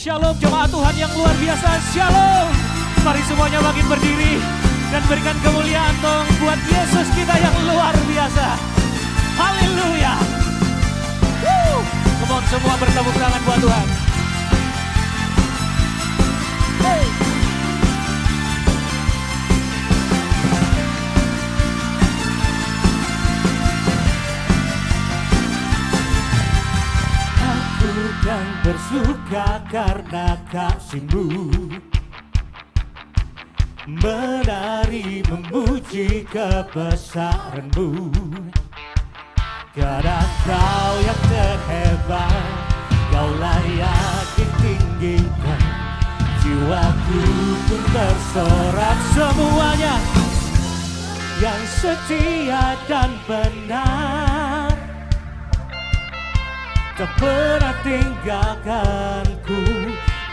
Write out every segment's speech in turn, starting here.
Shalom jemaat Tuhan yang luar biasa. Shalom. Mari semuanya bangkit berdiri dan berikan kemuliaan dong buat Yesus kita yang luar biasa. Haleluya. Come on, semua bertepuk tangan buat Tuhan. Hey. Aku kan bersuka karena kasih-Mu, menari memuji kebesaran-Mu. Karena Kau yang terhebat, Kau layak ditinggikan. Jiwaku pun bersorak semuanya yang setia dan benar, tak pernah tinggalkanku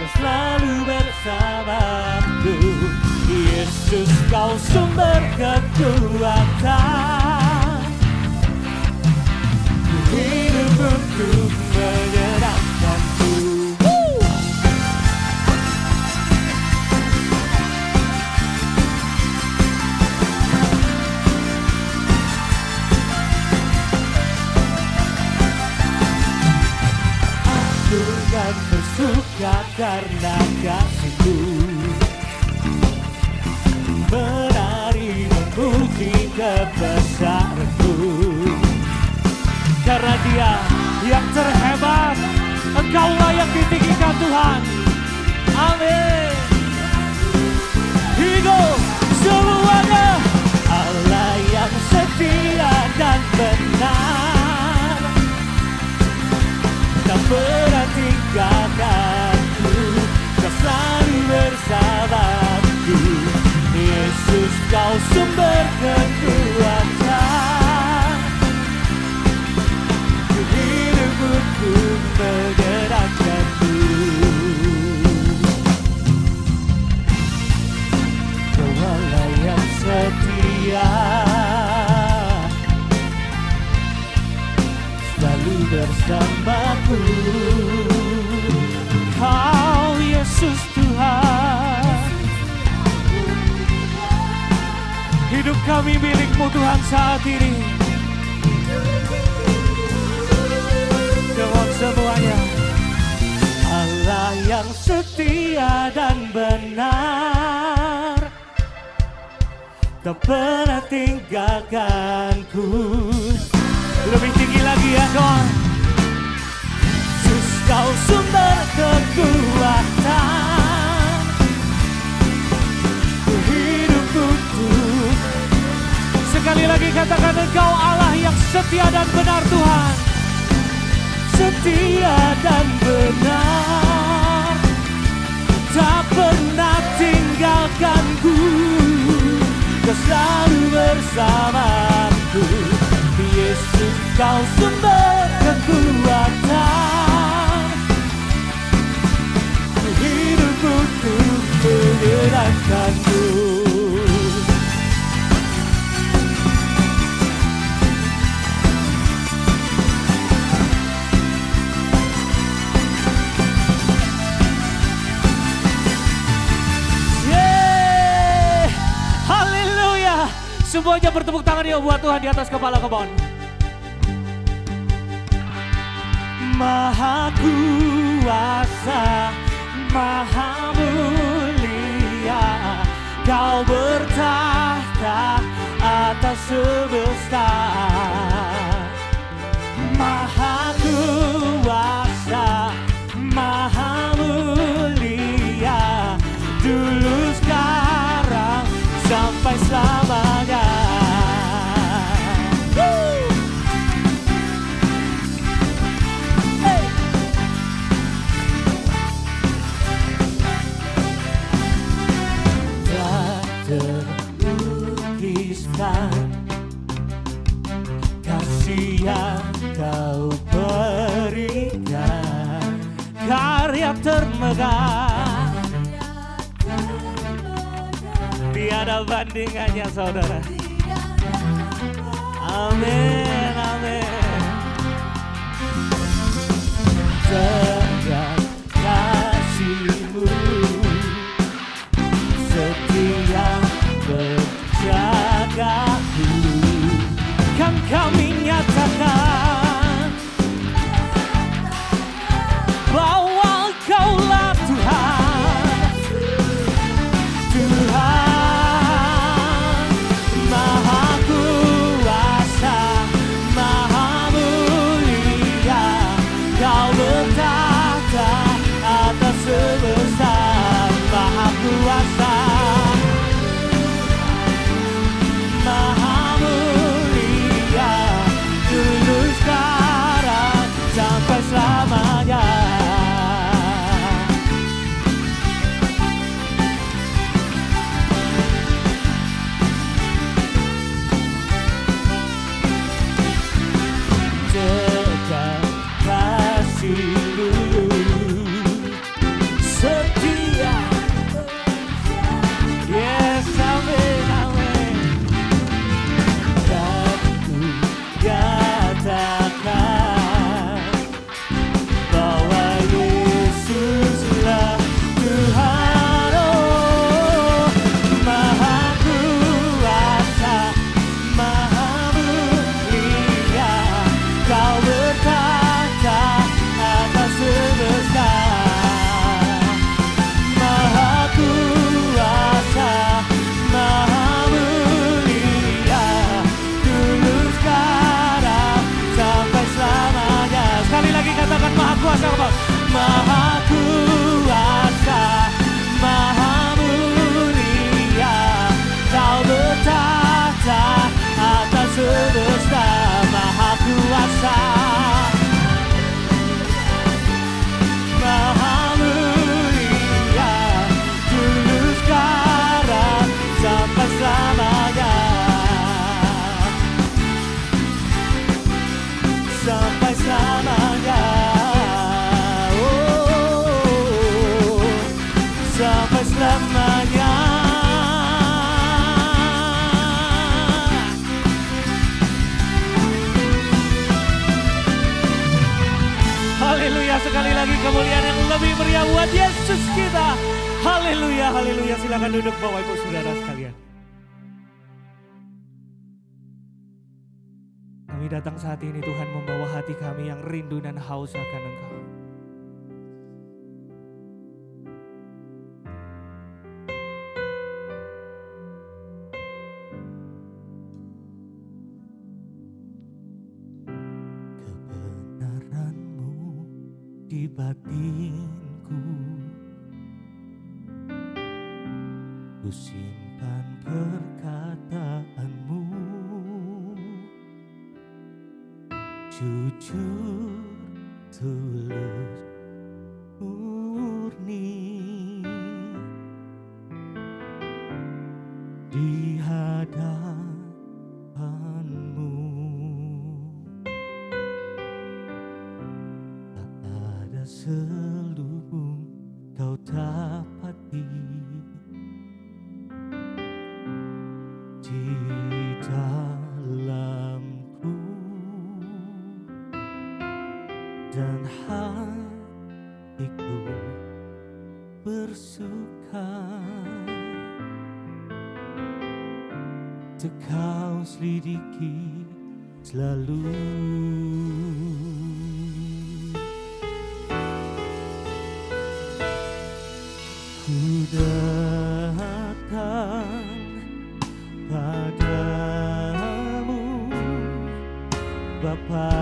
dan selalu bersamaku. Yesus, Kau sumber kekuatan, hidup untuk menyenangkan-Mu. Aku kan bersuka karena kasih-Mu, menari memuji kebesaran-Mu. Karena Dia yang terhebat, Engkau layak ditinggikan Tuhan. Amin. Hidup semuanya, Allah yang setia dan benar, tak pernah tinggalkanku, Kau selalu bersamaku. Yesus, Kau sumber kekuatan, hidup untuk menyenangkan-Mu. Kau Allah yang setia, selalu bersamaku. Kau Yesus Tuhan, hidup kami milik-Mu Tuhan saat ini. Dengan semuanya, Allah yang setia dan benar, tak pernah tinggalkanku. Lebih tinggi lagi ya kawan. Yesus, Kau sumber kekuatan, hidup untuk. Sekali lagi katakan, Engkau Allah yang setia dan benar Tuhan. Setia dan benar, tak pernah tinggalkanku, Kau selalu bersamaku. Yesus, Kau sumber kekuatan, hidup untuk menyenangkan-Mu. Semuanya bertepuk tangan yuk buat Tuhan di atas kepala, come on. Maha kuasa, maha mulia, Kau bertahta atas semesta. Maha kuasa, maha mulia, dulu sekarang sampai selamanya. Kasih yang Kau berikan, karya termegah, tiada bandingannya saudara. Amin, amin. Kasih kami nyatakan bahwa Engkaulah Tuhan, Tuhan Maha Kuasa, Maha Mulia. Kau bertata atas semesta, Maha Kuasa, Maha Mulia, dulu sekarang sampai selamanya. Tegak kasih dulu setia. Yes, amin, amin. Dan ku nyatakan bahwa Yesuslah Tuhan, oh, Maha Kuasa, Maha Mulia. Kau bertata atas semesta, Maha Kuasa, Maha Mulia, dulu sekarang sampai selamanya. Sekali lagi katakan Maha Kuasa, Bang. Maha Kuasa, Maha Mulia. Kau bertata atas semesta, Maha Kuasa, Maha Mulia, dulu sekarang sampai selamanya, sampai selamanya, oh, sampai selamanya. Haleluya, sekali lagi kemuliaan yang lebih meriah buat Yesus kita. Haleluya, haleluya. Silakan duduk Bapak Ibu Saudara sekalian. Kami datang saat ini Tuhan membawa hati kami yang rindu dan haus akan Engkau. Kebenaran-Mu di batinku, ku simpan perkataan-Mu, jujur, tulus, murni di hadapan-Mu. Tak ada selubung Kau dapati di dalamku, dan hatiku bersuka untuk Kau selidiki selalu. Ku datang padamu, Bapa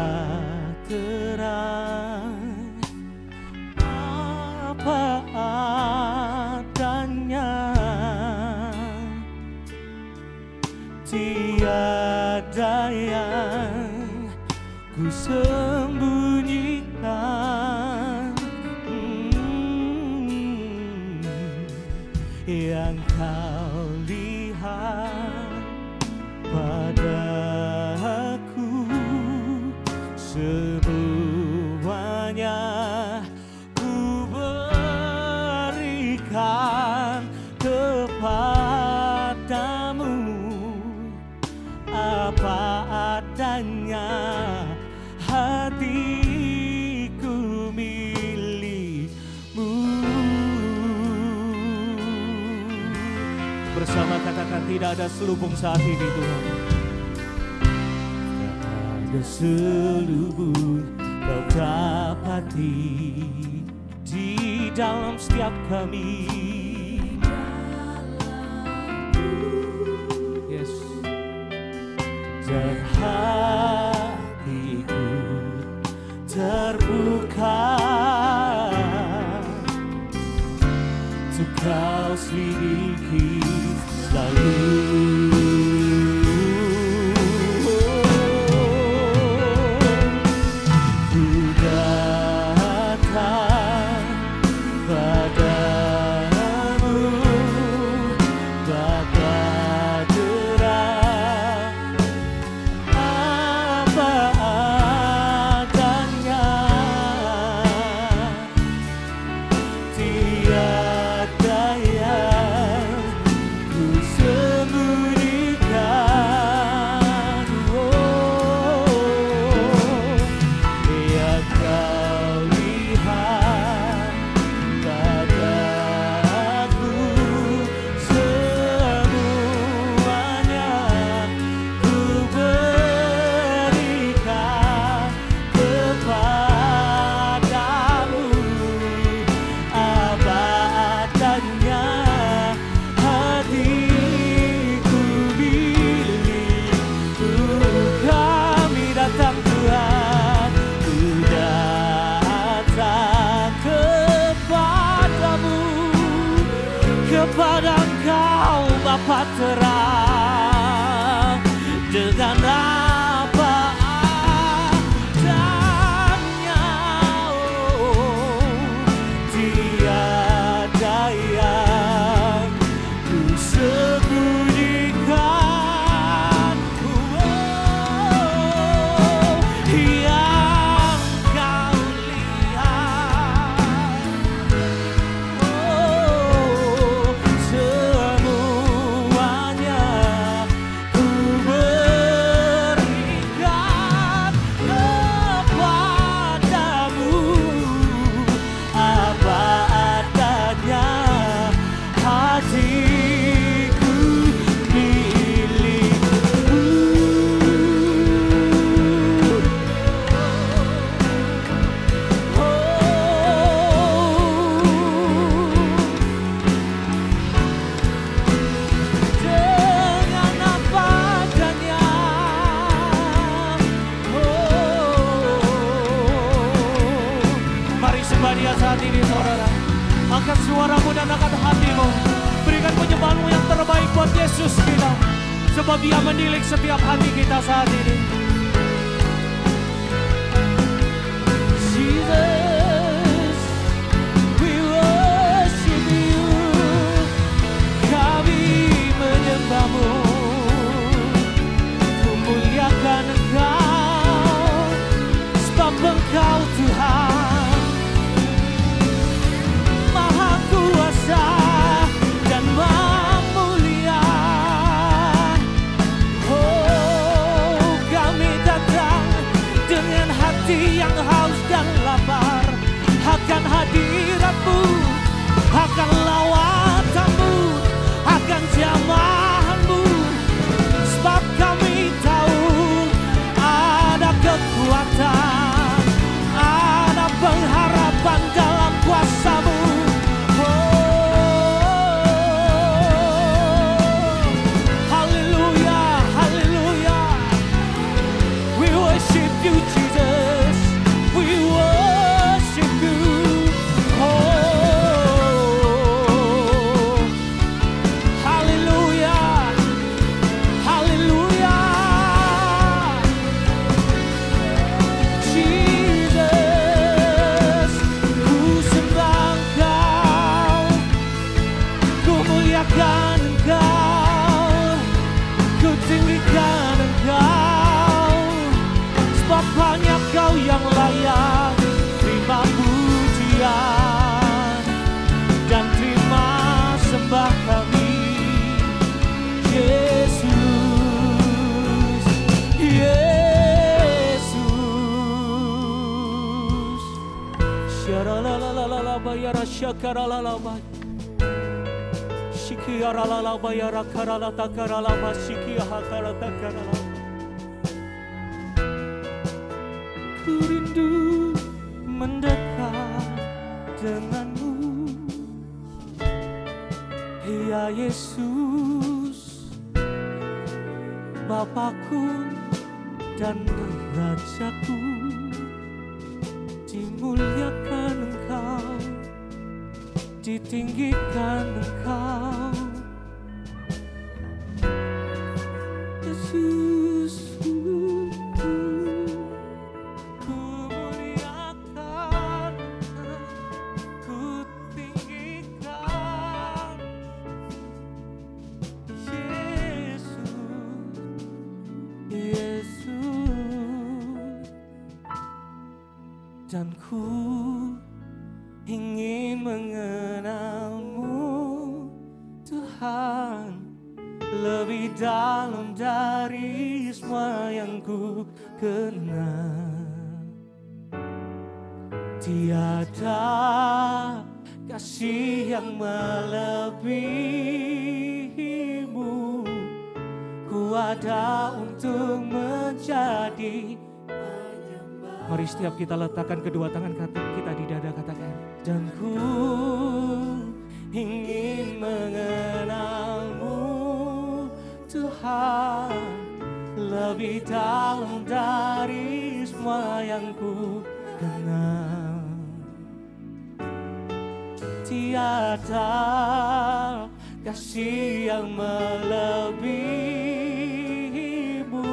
terang, apa adanya, tiada yang ku sembunyikan, yang Kau lihat padaku, semuanya ku berikan kepadamu, apa adanya, hatiku milikmu. Bersama katakan tidak ada selubung saat ini Tuhan. dan seluruh Kau dapati di dalam setiap kami. Yes. Dan hatiku terbuka untuk Kau selidiki selalu. Kepada Engkau Bapa terang dengan apa adanya, tiada yang ku sembunyikan, yang Kau lihat. Dia saat ini saudara, angkat suaramu dan angkat hatimu, berikan penyembahanmu yang terbaik buat Yesus kita, sebab Dia mendilik setiap hati kita saat ini. Jesus, we worship you, kami menyembahmu, memuliakan Engkau, sebab Engkau Tuhan kuasa dan mulia. Oh, kami datang dengan hati yang haus dan lapar akan hadirat-Mu, akan lawatan-Mu, akan jamahan-Mu, sebab kami tahu ada kekuatan, ada pengharapan dalam kuasa-Mu. Yang layak terima pujian dan terima sembah kami, Yesus, Yesus. Syaralalalala bayara syakaralala shikiaralala bayara karala takarala shikiahakarala takarala. Ku rindu mendekat denganmu, ya Yesus, Bapakku dan Rajaku. Dimuliakan Engkau, ditinggikan Engkau, Yesus. Ku muliakan, ku tinggikan Yesus, Yesus. Dan ku ingin mengenalmu Tuhan, lebih dalam dari semua yang ku kenal. Tiada kasih yang melebihimu, ku ada untuk menjadi. Mari setiap kita letakkan kedua tangan kita di dada, katakan. Dan ku ingin mengenalmu Tuhan, lebih dalam dari semua yang ku kenal. Tiada kasih yang melebihimu,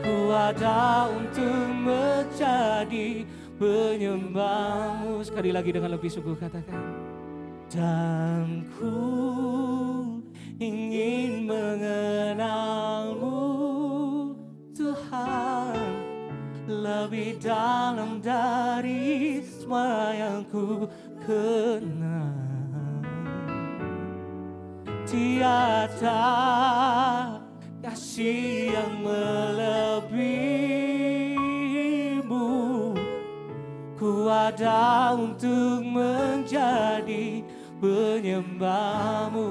ku ada untuk menjadi penyembahmu. Sekali lagi dengan lebih sungguh katakan. Dan ku ingin mengenalmu Tuhan, lebih dalam dari semua yang ku kenal. Tiada kasih yang melebihimu, ku ada untuk menjadi penyembahmu.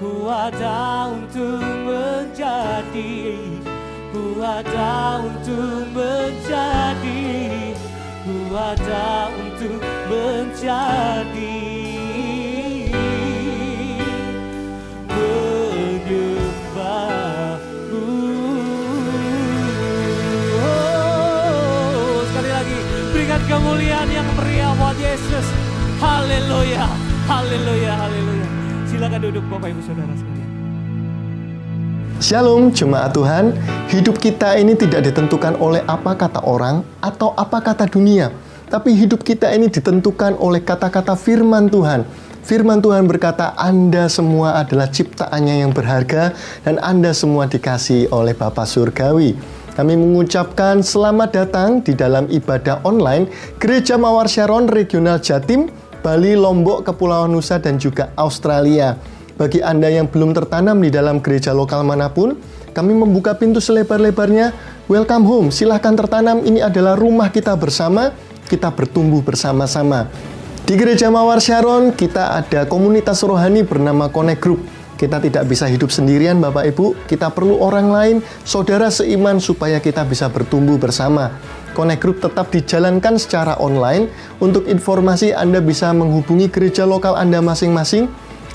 Ku ada untuk menjadi, ku ada untuk menjadi, ku ada untuk menjadi penyembahmu. Oh, sekali lagi berikan kemuliaan yang meriah buat Yesus. Haleluya, haleluya, haleluya. Silakan duduk Bapak Ibu Saudara sekalian. Shalom jemaat Tuhan, hidup kita ini tidak ditentukan oleh apa kata orang atau apa kata dunia, tapi hidup kita ini ditentukan oleh kata-kata firman Tuhan. Firman Tuhan berkata, Anda semua adalah ciptaannya yang berharga dan Anda semua dikasihi oleh Bapa Surgawi. Kami mengucapkan selamat datang di dalam ibadah online Gereja Mawar Syaron Regional Jatim, Bali, Lombok, Kepulauan Nusa, dan juga Australia. Bagi Anda yang belum tertanam di dalam gereja lokal manapun, kami membuka pintu selebar-lebarnya. Welcome home, silahkan tertanam. Ini adalah rumah kita bersama, kita bertumbuh bersama-sama. Di Gereja Mawar Syaron, kita ada komunitas rohani bernama Connect Group. Kita tidak bisa hidup sendirian Bapak Ibu, kita perlu orang lain, saudara seiman supaya kita bisa bertumbuh bersama. Connect Group tetap dijalankan secara online. Untuk informasi Anda bisa menghubungi gereja lokal Anda masing-masing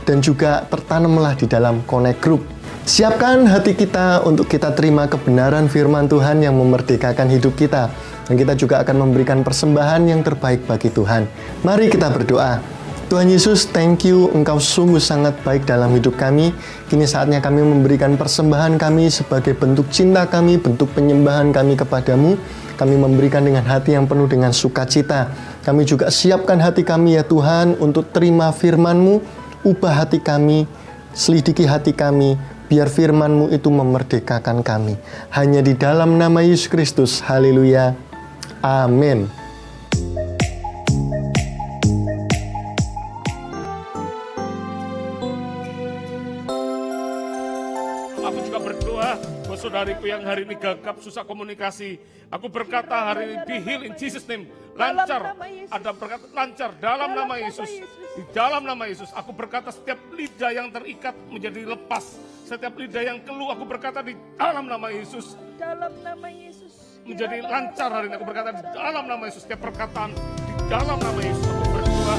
dan juga tertanamlah di dalam Connect Group. Siapkan hati kita untuk kita terima kebenaran firman Tuhan yang memerdekakan hidup kita. Dan kita juga akan memberikan persembahan yang terbaik bagi Tuhan. Mari kita berdoa. Tuhan Yesus, thank you, Engkau sungguh sangat baik dalam hidup kami. Kini saatnya kami memberikan persembahan kami sebagai bentuk cinta kami, bentuk penyembahan kami kepadamu. Kami memberikan dengan hati yang penuh dengan sukacita. Kami juga siapkan hati kami ya Tuhan untuk terima firman-Mu. Ubah hati kami, selidiki hati kami, biar firman-Mu itu memerdekakan kami. Hanya di dalam nama Yesus Kristus, haleluya, amin. Aku juga berdoa buat saudariku yang hari ini gagap, susah komunikasi. Aku berkata hari ini be healed in Jesus name. Lancar, ada berkata lancar dalam nama Yesus. Di dalam nama Yesus, aku berkata setiap lidah yang terikat menjadi lepas. Setiap lidah yang keluh aku berkata di dalam nama Yesus. Dalam nama Yesus. Menjadi lancar hari ini aku berkata di dalam nama Yesus. Setiap perkataan di dalam nama Yesus aku berdoa.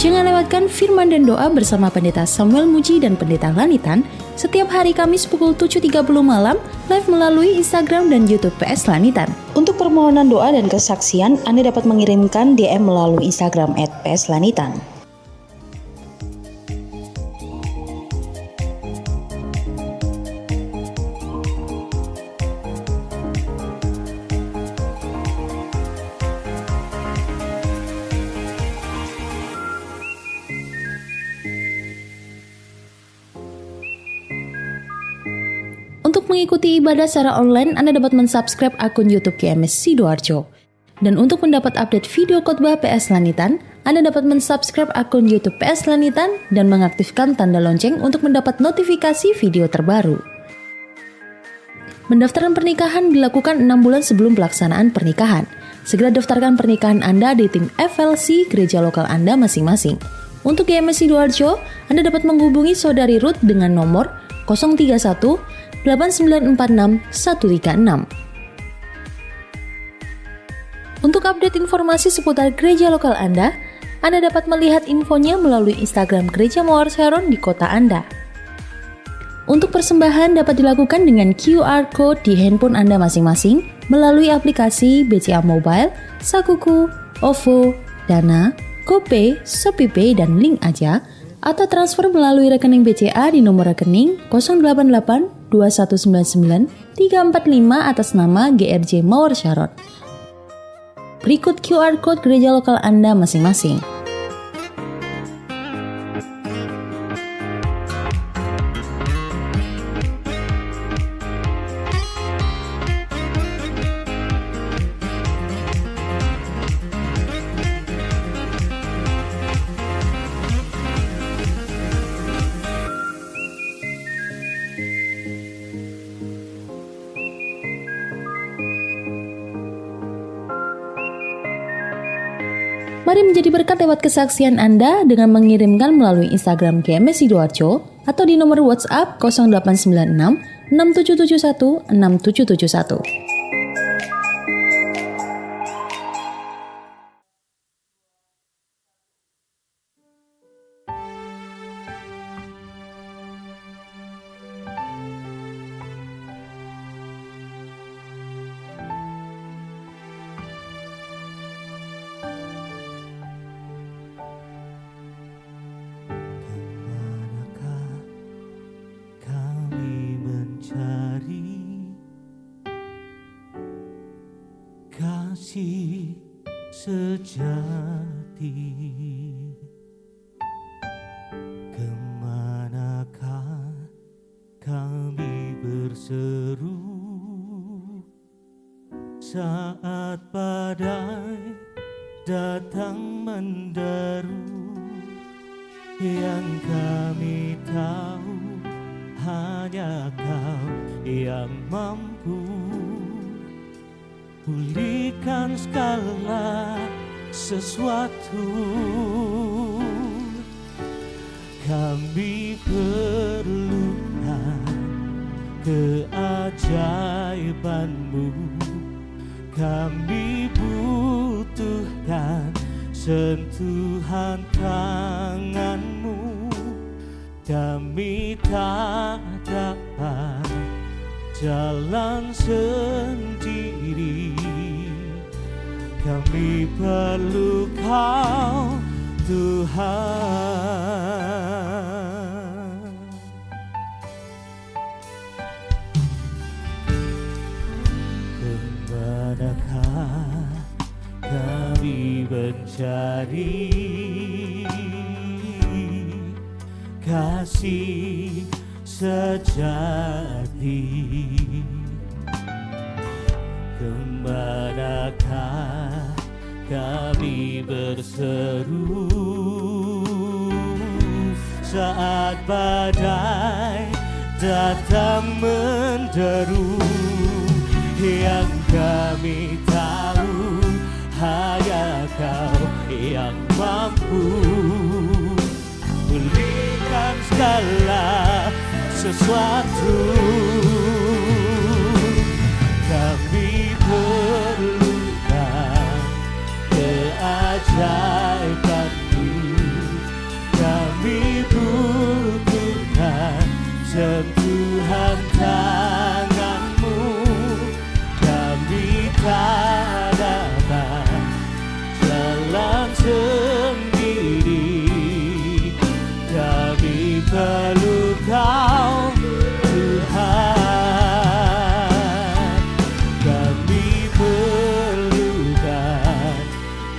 Jangan lewatkan firman dan doa bersama Pendeta Samuel Muji dan Pendeta Lanitan setiap hari Kamis pukul 7.30 malam live melalui Instagram dan YouTube PS Lanitan. Untuk permohonan doa dan kesaksian, Anda dapat mengirimkan DM melalui Instagram @pslanitan. Untuk mengikuti ibadah secara online, Anda dapat mensubscribe akun YouTube GMS Sidoarjo. Dan untuk mendapat update video khotbah PS Lanitan, Anda dapat mensubscribe akun YouTube PS Lanitan dan mengaktifkan tanda lonceng untuk mendapat notifikasi video terbaru. Pendaftaran pernikahan dilakukan 6 bulan sebelum pelaksanaan pernikahan. Segera daftarkan pernikahan Anda di tim FLC gereja lokal Anda masing-masing. Untuk GMS Sidoarjo, Anda dapat menghubungi Saudari Ruth dengan nomor 031 8946 136. Untuk update informasi seputar gereja lokal Anda dapat melihat infonya melalui Instagram Gereja Mawar Sharon di kota Anda. Untuk persembahan dapat dilakukan dengan QR Code di handphone Anda masing-masing melalui aplikasi BCA Mobile, Sakuku, OVO, Dana, GoPay, ShopeePay, dan Link Aja, atau transfer melalui rekening BCA di nomor rekening 088 2199 345 atas nama GRJ Mawar Sharon. Berikut QR Code gereja lokal Anda masing-masing. Mari menjadi berkat lewat kesaksian Anda dengan mengirimkan melalui Instagram GMS Sidoarjo atau di nomor WhatsApp 0896 6771 6771. Kasih sejati, kemanakah kami berseru saat badai datang menderu? Yang kami tahu hanya Kau yang mampu pulihkan segala sesuatu. Kami perlukan keajaiban-Mu, kami butuhkan sentuhan tangan-Mu. Kami tak dapat jalan sendiri. Kami perlu Kau Tuhan. Kemanakah kami mencari kasih sejati? Kemanakah kami berseru saat badai datang menderu? Yang kami tahu hanya Kau yang mampu pulihkan segala sesuatu. Kami perlukan keajaiban-Mu, kami butuhkan sentuhan tangan-Mu. Kami tak dapat jalan sendiri, kami perlu Kau Tuhan. Kami perlukan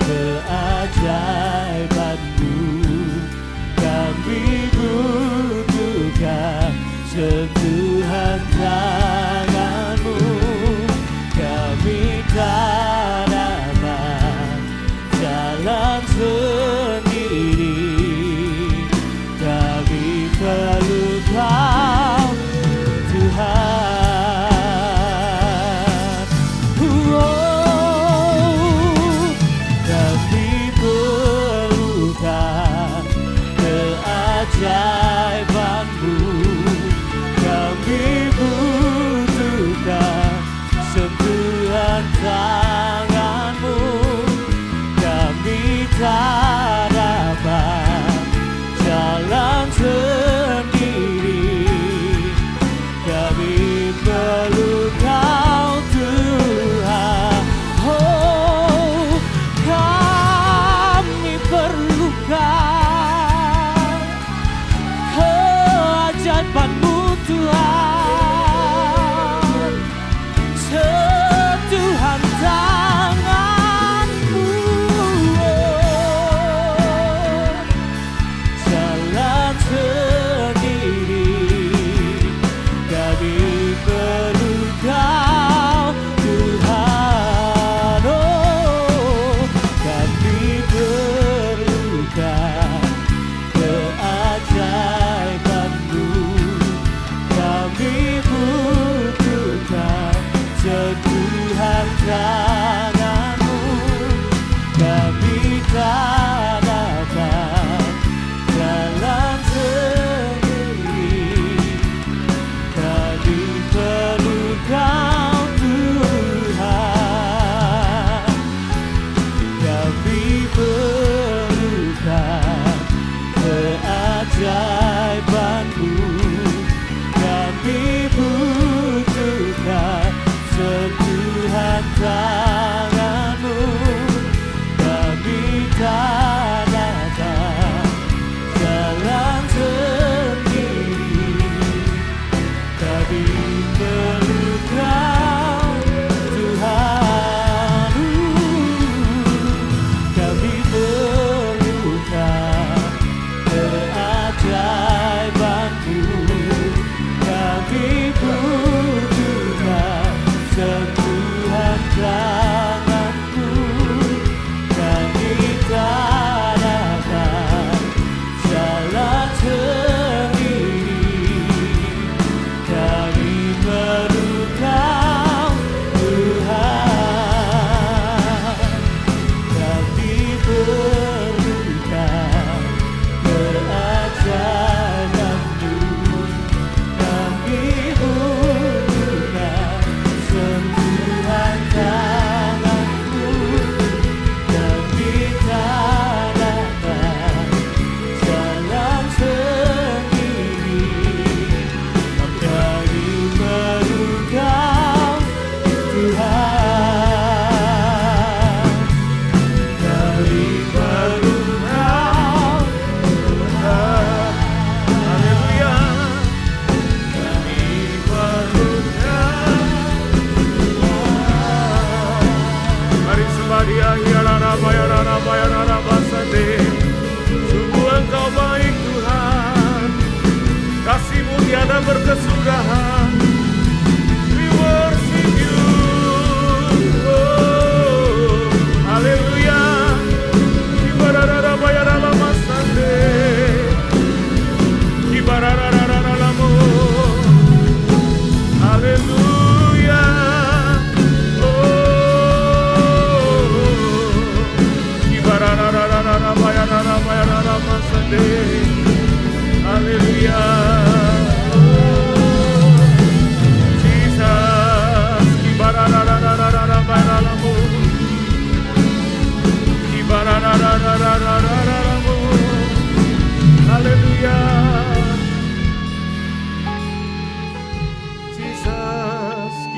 keajaiban-Mu, kami butuhkan sentuhan tangan-Mu. Kami tak dapat jalan sendiri, kami perlu Kau Tuhan. Kami perlukan keajaiban-Mu, kami butuhkan sentuhan tangan-Mu. Kami tak dapat jalan sendiri, kami perlu Kau Tuhan. Oh, kami perlukan keajaiban-Mu Tuhan, sentuhan tangan-Mu. Jalan sendiri, kami perlu Kau Tuhan. Oh, kami perlukan keajaiban-Mu, kami butuhkan sentuhan tangan-Mu. Kami tak dapat jalan sendiri, kami perlu Kau Tuhan. Kami perlukan keajaiban-Mu, kami butuhkan sentuhan tangan-Mu.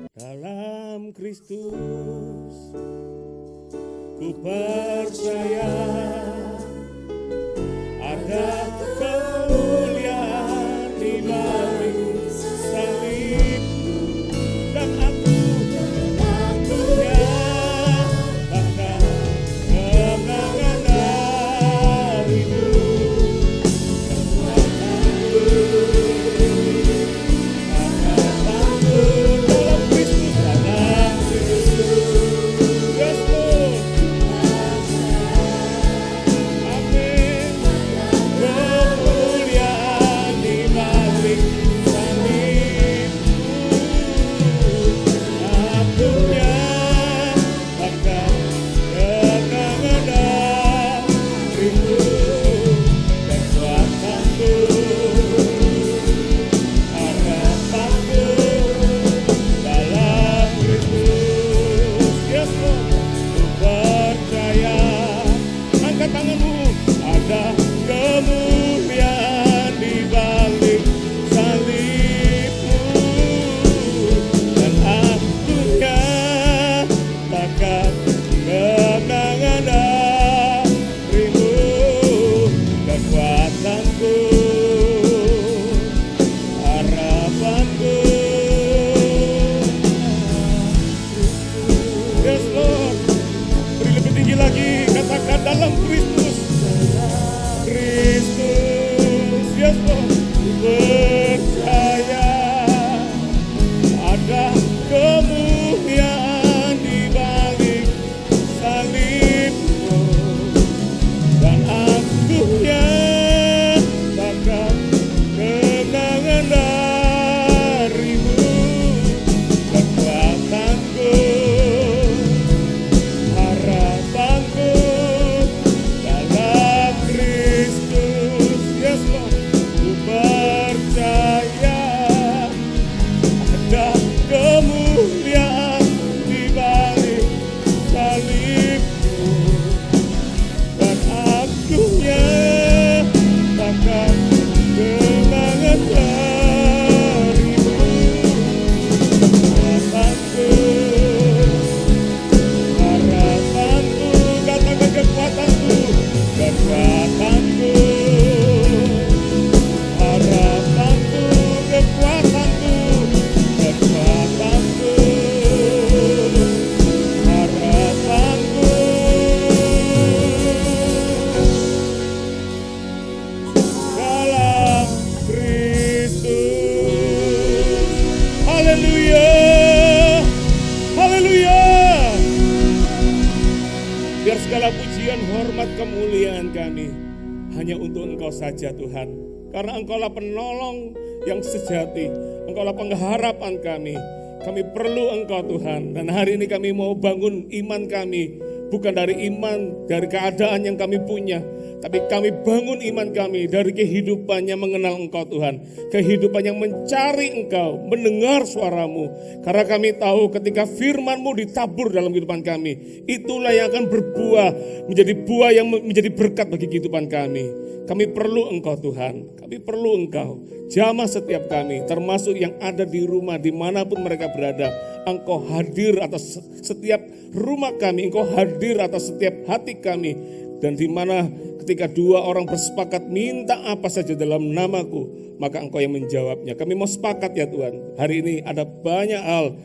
Dalam Kristus ku percaya ada kemuliaan di balik salibmu, dan aku nyatakan kemenangan darimu. Dalam Kristus, yes Lord, percaya ada kemuliaan di balik salibmu, dan aku nyatakan kemenangan darimu. Kekuatanku, harapanku dalam Kristus, yes Lord, ku percaya ada kemuliaan di balik salibmu, dan aku nyatakan kemenangan darimu. Harapanku, katakan kekuatanku, kekuatanku, harapanku, kekuatanku, kekuatanku, harapanku. Dalam Kristus. Haleluya. Haleluya. Biar segala pujian, hormat, kemuliaan kami hanya untuk Engkau saja Tuhan. Karena Engkaulah penolong yang sejati, Engkaulah pengharapan kami. Kami perlu Engkau Tuhan. Dan hari ini kami mau bangun iman kami, bukan dari iman, dari keadaan yang kami punya, tapi kami bangun iman kami dari kehidupan yang mengenal Engkau Tuhan. Kehidupan yang mencari Engkau, mendengar suara-Mu. Karena kami tahu ketika firman-Mu ditabur dalam kehidupan kami, itulah yang akan berbuah, menjadi buah yang menjadi berkat bagi kehidupan kami. Kami perlu Engkau Tuhan, kami perlu Engkau. Jamah setiap kami, termasuk yang ada di rumah, dimanapun mereka berada. Engkau hadir atas setiap rumah kami, Engkau hadir atas setiap hati kami. Dan di mana ketika dua orang bersepakat minta apa saja dalam namaku, maka Engkau yang menjawabnya. Kami mau sepakat ya Tuhan, hari ini ada banyak hal.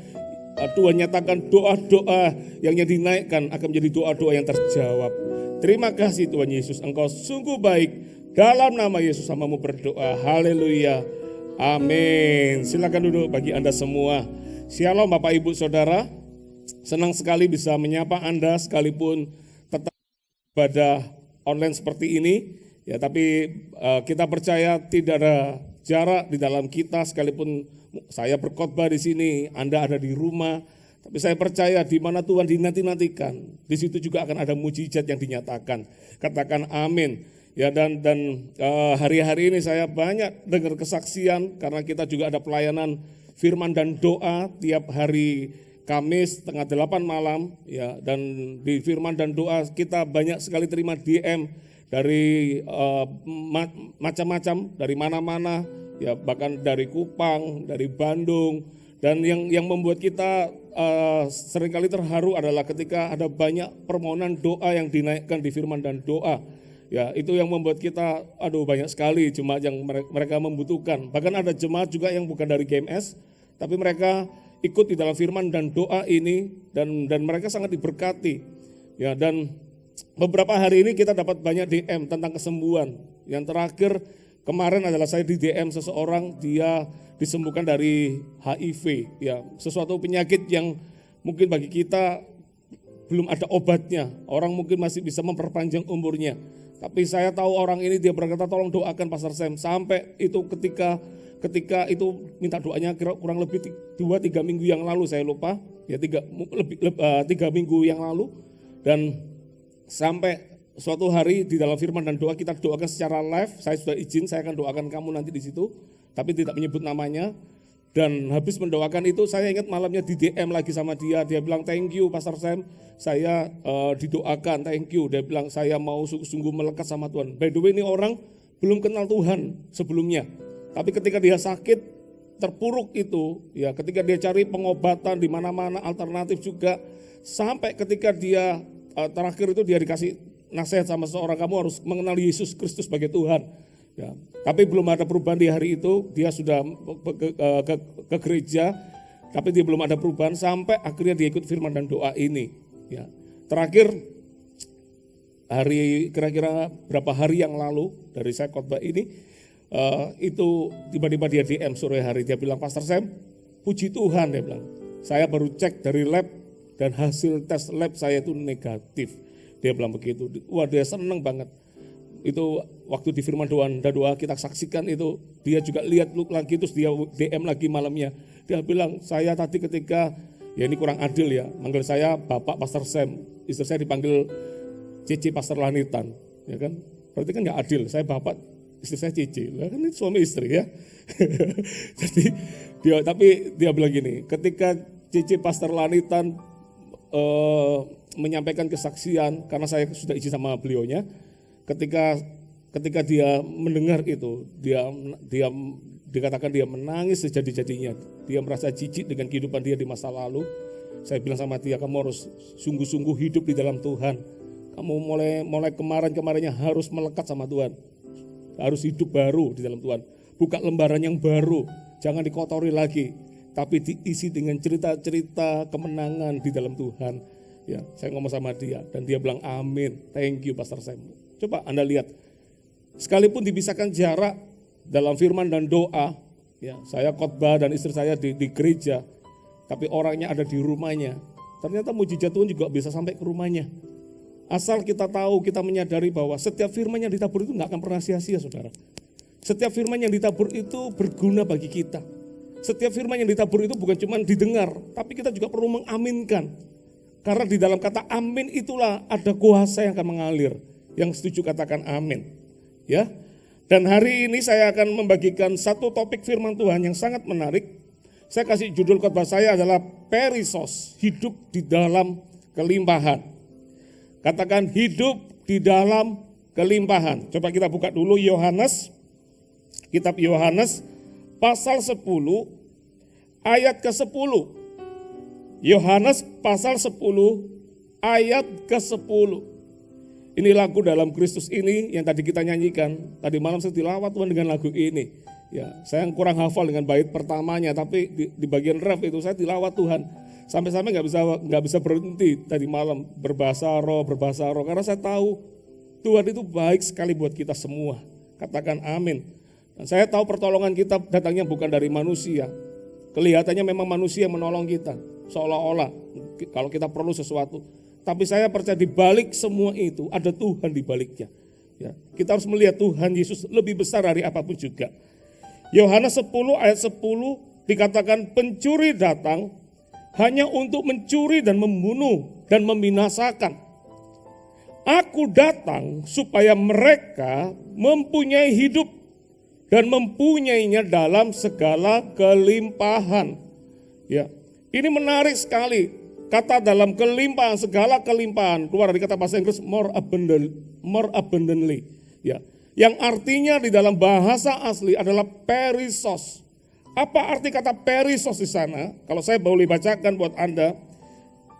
Tuhan nyatakan doa-doa yang dinaikkan akan menjadi doa-doa yang terjawab. Terima kasih Tuhan Yesus, Engkau sungguh baik. Dalam nama Yesus hamba-Mu berdoa, haleluya, amin. Silakan duduk bagi Anda semua. Shalom Bapak Ibu Saudara, senang sekali bisa menyapa Anda sekalipun tetap pada online seperti ini. Ya, tapi kita percaya tidak ada jarak di dalam kita, sekalipun saya berkhotbah di sini, Anda ada di rumah. Tapi saya percaya di mana Tuhan dinanti-nantikan, di situ juga akan ada mujizat yang dinyatakan. Katakan amin. Ya, dan hari-hari ini saya banyak dengar kesaksian karena kita juga ada pelayanan firman dan doa tiap hari Kamis setengah 8 malam ya, dan di firman dan doa kita banyak sekali terima DM dari macam-macam, dari mana-mana ya, bahkan dari Kupang, dari Bandung, dan yang membuat kita seringkali terharu adalah ketika ada banyak permohonan doa yang dinaikkan di firman dan doa. Ya, itu yang membuat kita banyak sekali jemaat yang mereka membutuhkan. Bahkan ada jemaat juga yang bukan dari GMS, tapi mereka ikut di dalam firman dan doa ini, dan mereka sangat diberkati. Ya, dan beberapa hari ini kita dapat banyak DM tentang kesembuhan. Yang terakhir kemarin adalah saya di DM seseorang, dia disembuhkan dari HIV, ya, sesuatu penyakit yang mungkin bagi kita belum ada obatnya. Orang mungkin masih bisa memperpanjang umurnya. Tapi saya tahu orang ini, dia berkata tolong doakan Pastor Sam, sampai itu ketika itu minta doanya kurang lebih 2-3 minggu yang lalu, saya lupa ya, 3 minggu yang lalu, dan sampai suatu hari di dalam firman dan doa kita doakan secara live. Saya sudah izin, saya akan doakan kamu nanti di situ, tapi tidak menyebut namanya. Dan habis mendoakan itu saya ingat malamnya di DM lagi sama dia bilang thank you Pastor Sam, saya didoakan, thank you. Dia bilang saya mau sungguh melekat sama Tuhan. By the way, ini orang belum kenal Tuhan sebelumnya, tapi ketika dia sakit terpuruk itu, ya, ketika dia cari pengobatan di mana-mana alternatif juga, sampai ketika dia terakhir itu dia dikasih nasihat sama seorang, kamu harus mengenal Yesus Kristus sebagai Tuhan. Ya, tapi belum ada perubahan di hari itu, dia sudah ke gereja, tapi dia belum ada perubahan sampai akhirnya dia ikut firman dan doa ini. Ya, terakhir kira-kira berapa hari yang lalu dari saya khotbah ini, itu tiba-tiba dia DM sore hari, dia bilang Pastor Sam, puji Tuhan, dia bilang, saya baru cek dari lab dan hasil tes lab saya itu negatif. Dia bilang begitu. Wah, dia seneng banget. Itu waktu di firman doa kita saksikan itu, dia juga lihat lagi, terus dia DM lagi malamnya. Dia bilang, saya tadi ketika, ya ini kurang adil ya, manggil saya Bapak Pastor Sam, istri saya dipanggil Cici Pastor Lanitan, ya kan? Berarti kan nggak adil, saya Bapak, istri saya Cici, lah kan itu suami istri ya. Jadi dia bilang gini, ketika Cici Pastor Lanitan menyampaikan kesaksian, karena saya sudah izin sama beliaunya, ketika dia mendengar itu, dia dikatakan dia menangis sejadi-jadinya. Dia merasa jijik dengan kehidupan dia di masa lalu. Saya bilang sama dia, kamu harus sungguh-sungguh hidup di dalam Tuhan. Kamu mulai kemarinnya harus melekat sama Tuhan. Harus hidup baru di dalam Tuhan. Buka lembaran yang baru, jangan dikotori lagi, tapi diisi dengan cerita-cerita kemenangan di dalam Tuhan. Ya, saya ngomong sama dia dan dia bilang amin, thank you Pastor Sam. Coba Anda lihat, sekalipun dipisahkan jarak dalam firman dan doa, ya, saya khotbah dan istri saya di gereja, tapi orangnya ada di rumahnya. Ternyata mujizat Tuhan juga bisa sampai ke rumahnya. Asal kita tahu, kita menyadari bahwa setiap firman yang ditabur itu gak akan pernah sia-sia, saudara. Setiap firman yang ditabur itu berguna bagi kita. Setiap firman yang ditabur itu bukan cuma didengar, tapi kita juga perlu mengaminkan. Karena di dalam kata amin itulah ada kuasa yang akan mengalir. Yang setuju katakan amin. Ya. Dan hari ini saya akan membagikan satu topik firman Tuhan yang sangat menarik. Saya kasih judul khotbah saya adalah Perisos, hidup di dalam kelimpahan. Katakan hidup di dalam kelimpahan. Coba kita buka dulu Yohanes, kitab Yohanes pasal 10 ayat ke-10. Yohanes pasal 10 ayat ke-10. Ini lagu dalam Kristus ini yang tadi kita nyanyikan. Tadi malam saya tilawat Tuhan dengan lagu ini. Ya, saya kurang hafal dengan bait pertamanya, tapi di bagian ref itu saya tilawat Tuhan. Sampai-sampai nggak bisa berhenti tadi malam berbahasa roh, karena saya tahu Tuhan itu baik sekali buat kita semua. Katakan amin. Dan saya tahu pertolongan kita datangnya bukan dari manusia. Kelihatannya memang manusia yang menolong kita, seolah-olah kalau kita perlu sesuatu. Tapi saya percaya di balik semua itu ada Tuhan di baliknya. Ya, kita harus melihat Tuhan Yesus lebih besar dari apapun juga. Yohanes 10 ayat 10 dikatakan pencuri datang hanya untuk mencuri dan membunuh dan membinasakan. Aku datang supaya mereka mempunyai hidup dan mempunyainya dalam segala kelimpahan. Ya, Ini menarik sekali. Kata dalam kelimpahan, segala kelimpahan, keluar dari kata bahasa Inggris more abundantly. Ya. Yang artinya di dalam bahasa asli adalah perisos. Apa arti kata perisos di sana? Kalau saya boleh bacakan buat Anda,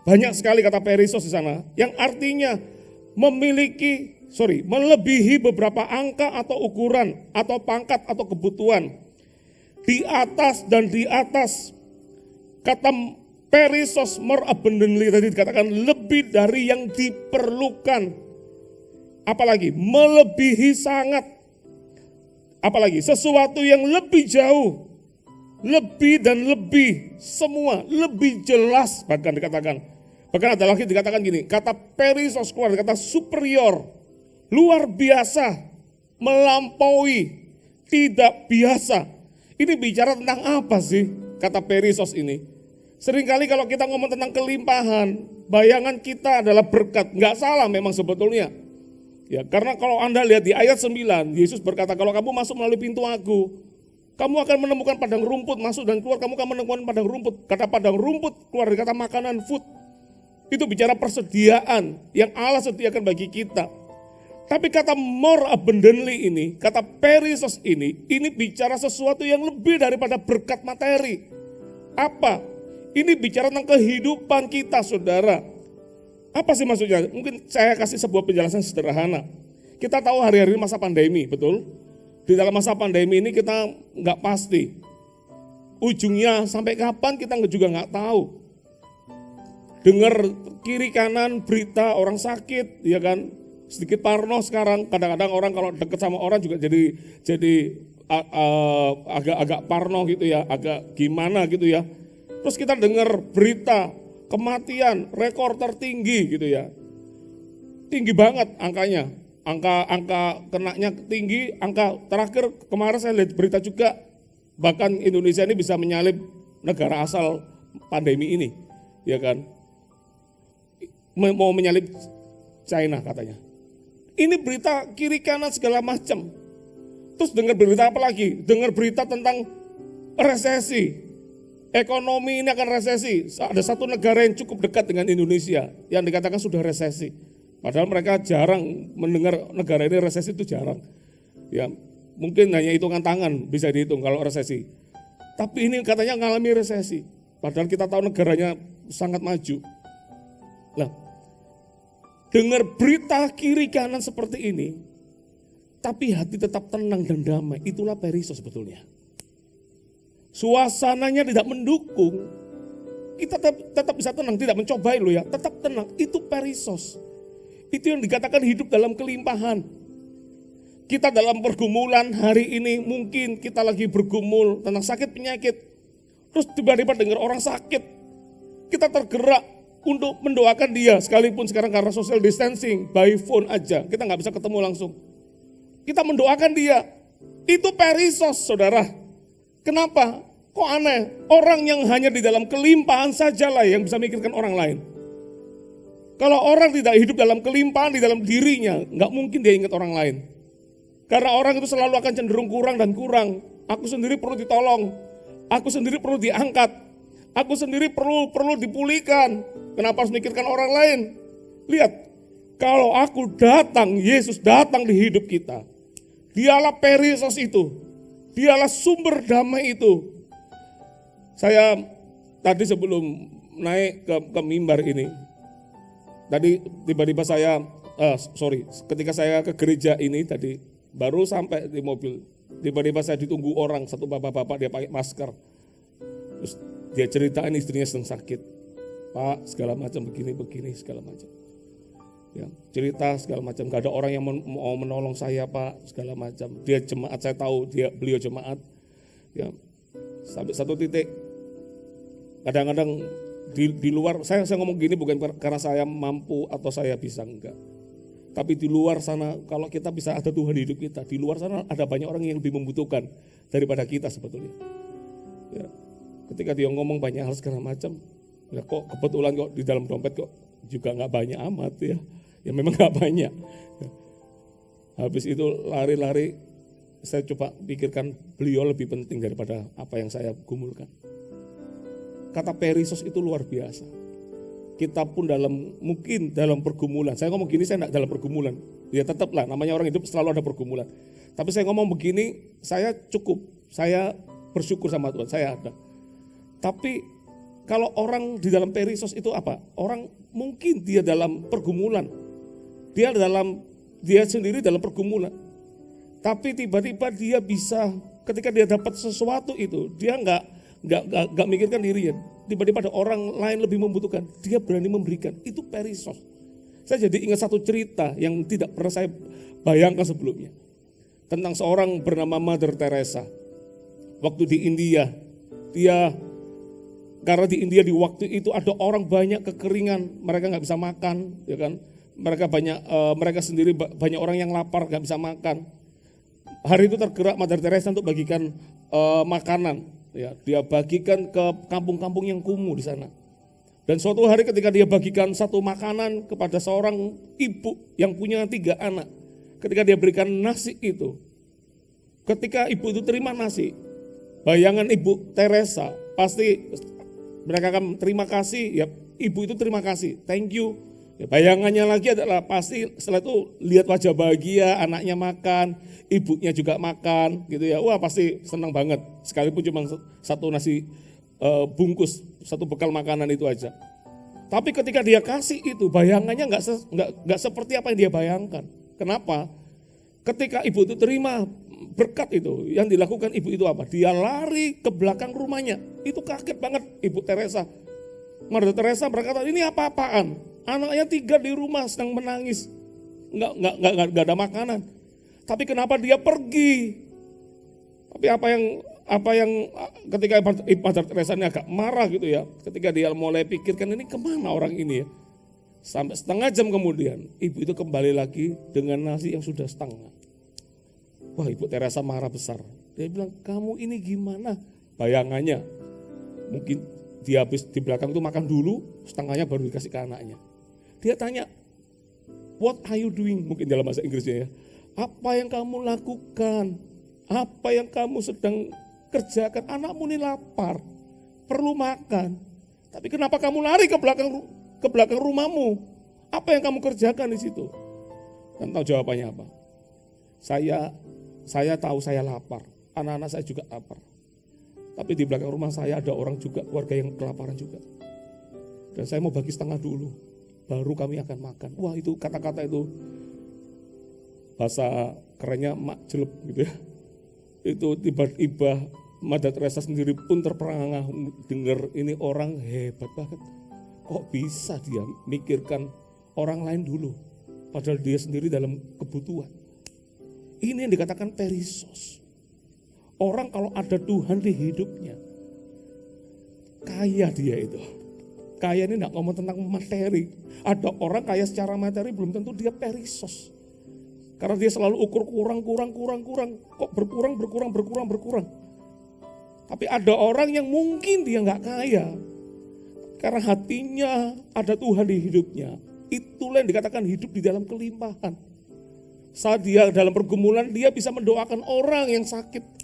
banyak sekali kata perisos di sana. Yang artinya melebihi beberapa angka atau ukuran, atau pangkat atau kebutuhan. Di atas dan di atas. Kata perisos more abundantly tadi dikatakan lebih dari yang diperlukan. Apalagi melebihi sangat. Apalagi sesuatu yang lebih jauh. Lebih dan lebih. Semua lebih jelas bahkan dikatakan. Bahkan ada lagi dikatakan gini. Kata perisos keluar kata superior. Luar biasa. Melampaui. Tidak biasa. Ini bicara tentang apa sih kata perisos ini? Seringkali kalau kita ngomong tentang kelimpahan, bayangan kita adalah berkat. Enggak salah memang sebetulnya. Ya, karena kalau Anda lihat di ayat 9, Yesus berkata, kalau kamu masuk melalui pintu aku, kamu akan menemukan padang rumput, masuk dan keluar, kamu akan menemukan padang rumput. Kata padang rumput keluar dari kata makanan, food. Itu bicara persediaan yang Allah sediakan bagi kita. Tapi kata more abundantly ini, kata perisos ini bicara sesuatu yang lebih daripada berkat materi. Apa? Ini bicara tentang kehidupan kita, saudara. Apa sih maksudnya? Mungkin saya kasih sebuah penjelasan sederhana. Kita tahu hari-hari ini masa pandemi, betul? Di dalam masa pandemi ini kita nggak pasti. Ujungnya sampai kapan kita juga nggak tahu. Dengar kiri kanan berita orang sakit, ya kan? Sedikit parno sekarang. Kadang-kadang orang kalau deket sama orang juga jadi agak parno gitu ya, agak gimana gitu ya. Terus kita dengar berita kematian rekor tertinggi gitu ya. Tinggi banget angkanya. Angka kenanya tinggi, angka terakhir kemarin saya lihat berita juga bahkan Indonesia ini bisa menyalip negara asal pandemi ini, ya kan? Mau menyalip China katanya. Ini berita kiri kanan segala macam. Terus dengar berita apa lagi? Dengar berita tentang resesi. Ekonomi ini akan resesi. Ada satu negara yang cukup dekat dengan Indonesia yang dikatakan sudah resesi. Padahal mereka jarang mendengar negara ini resesi, itu jarang. Ya, mungkin hanya hitungan tangan bisa dihitung kalau resesi. Tapi ini katanya mengalami resesi. Padahal kita tahu negaranya sangat maju. Nah, dengar berita kiri kanan seperti ini, tapi hati tetap tenang dan damai. Itulah perisos sebetulnya. Suasananya tidak mendukung, kita tetap bisa tenang, tidak mencobai loh ya, tetap tenang. Itu perisos. Itu yang dikatakan hidup dalam kelimpahan. Kita dalam pergumulan hari ini, mungkin kita lagi bergumul tentang sakit penyakit. Terus tiba-tiba dengar orang sakit, kita tergerak untuk mendoakan dia. Sekalipun sekarang karena social distancing, by phone aja, kita gak bisa ketemu langsung. Kita mendoakan dia. Itu perisos, saudara. Kenapa? Kok aneh? Orang yang hanya di dalam kelimpahan sajalah yang bisa mikirkan orang lain. Kalau orang tidak hidup dalam kelimpahan di dalam dirinya, gak mungkin dia ingat orang lain. Karena orang itu selalu akan cenderung kurang dan kurang. Aku sendiri perlu ditolong. Aku sendiri perlu diangkat. Aku sendiri perlu dipulihkan. Kenapa harus mikirkan orang lain? Lihat, kalau aku datang, Yesus datang di hidup kita. Dialah perisos itu. Dialah sumber damai itu. Saya tadi sebelum naik ke mimbar ini, tadi tiba-tiba ketika saya ke gereja ini tadi, baru sampai di mobil, tiba-tiba saya ditunggu orang, satu bapak-bapak dia pakai masker. Terus dia ceritain istrinya sedang sakit. Pak, segala macam begini segala macam. Ya, cerita segala macam, gak ada orang yang mau menolong saya Pak, segala macam. Dia jemaat, saya tahu beliau jemaat. Ya, sampai satu titik, kadang-kadang di luar, saya ngomong gini bukan karena saya mampu atau saya bisa, enggak. Tapi di luar sana, kalau kita bisa ada Tuhan di hidup kita, di luar sana ada banyak orang yang lebih membutuhkan daripada kita sebetulnya. Ya, ketika dia ngomong banyak hal segala macam, ya kok kebetulan kok di dalam dompet kok juga nggak banyak amat ya. Ya memang nggak banyak. Ya. Habis itu lari-lari, saya coba pikirkan beliau lebih penting daripada apa yang saya gumulkan. kata perisos itu luar biasa. Kita pun mungkin dalam pergumulan. Saya ngomong gini, saya tidak dalam pergumulan. Ya tetaplah, namanya orang hidup selalu ada pergumulan. Tapi saya ngomong begini, saya cukup. Saya bersyukur sama Tuhan, saya ada. Tapi kalau orang di dalam perisos itu apa? Orang mungkin dia dalam pergumulan. Dia sendiri dalam pergumulan. Tapi tiba-tiba dia bisa, ketika dia dapat sesuatu itu, dia nggak mikirkan dirinya. Tiba-tiba ada orang lain lebih membutuhkan, dia berani memberikan. Itu perisos. Saya jadi ingat satu cerita yang tidak pernah saya bayangkan sebelumnya. Tentang seorang bernama Mother Teresa. Waktu di India, karena di India di waktu itu ada orang banyak kekeringan, mereka nggak bisa makan, ya kan? Mereka sendiri banyak orang yang lapar nggak bisa makan. Hari itu tergerak Mother Teresa untuk bagikan makanan, ya, dia bagikan ke kampung-kampung yang kumuh di sana. Dan suatu hari ketika dia bagikan satu makanan kepada seorang ibu yang punya 3 anak, ketika dia berikan nasi itu, ketika ibu itu terima nasi, bayangan Ibu Teresa pasti mereka akan terima kasih, ya ibu itu terima kasih, thank you. Ya, bayangannya lagi adalah pasti setelah itu lihat wajah bahagia, anaknya makan, ibunya juga makan, gitu ya. Wah pasti senang banget, sekalipun cuma satu nasi bungkus, satu bekal makanan itu aja. Tapi ketika dia kasih itu, bayangannya nggak seperti apa yang dia bayangkan. Kenapa? Ketika ibu itu terima berkat itu, yang dilakukan ibu itu apa? Dia lari ke belakang rumahnya. Itu kaget banget Ibu Teresa. Mother Teresa berkata, ini apa-apaan? Anaknya 3 di rumah sedang menangis, nggak ada makanan. Tapi kenapa dia pergi? Tapi apa yang ketika Mother Teresa ini agak marah gitu ya, ketika dia mulai pikirkan ini kemana orang ini ya. Sampai setengah jam kemudian, ibu itu kembali lagi dengan nasi yang sudah setengah. Wah, Ibu Teresa marah besar. Dia bilang, kamu ini gimana? Bayangannya, mungkin dia habis di belakang itu makan dulu, setengahnya baru dikasih ke anaknya. Dia tanya, what are you doing? Mungkin dalam bahasa Inggrisnya ya. Apa yang kamu lakukan? Apa yang kamu sedang kerjakan? Anakmu ini lapar, perlu makan. Tapi kenapa kamu lari ke belakang rumahmu? Apa yang kamu kerjakan di situ? Dan tahu jawabannya apa? Saya tahu saya lapar, anak-anak saya juga lapar. Tapi di belakang rumah saya ada orang juga, keluarga yang kelaparan juga. Dan saya mau bagi setengah dulu, baru kami akan makan. Wah, itu kata-kata itu bahasa kerennya mak jelek gitu ya. Itu tiba-tiba Mother Teresa sendiri pun terperangah dengar ini orang hebat banget. Kok bisa dia mikirkan orang lain dulu, padahal dia sendiri dalam kebutuhan. Ini yang dikatakan perisos. Orang kalau ada Tuhan di hidupnya, kaya dia itu. Kaya ini enggak ngomong tentang materi. Ada orang kaya secara materi belum tentu dia perisos. Karena dia selalu ukur kurang. Kok berkurang. Tapi ada orang yang mungkin dia enggak kaya. Karena hatinya ada Tuhan di hidupnya. Itulah yang dikatakan hidup di dalam kelimpahan. Saat dia dalam pergumulan, dia bisa mendoakan orang yang sakit.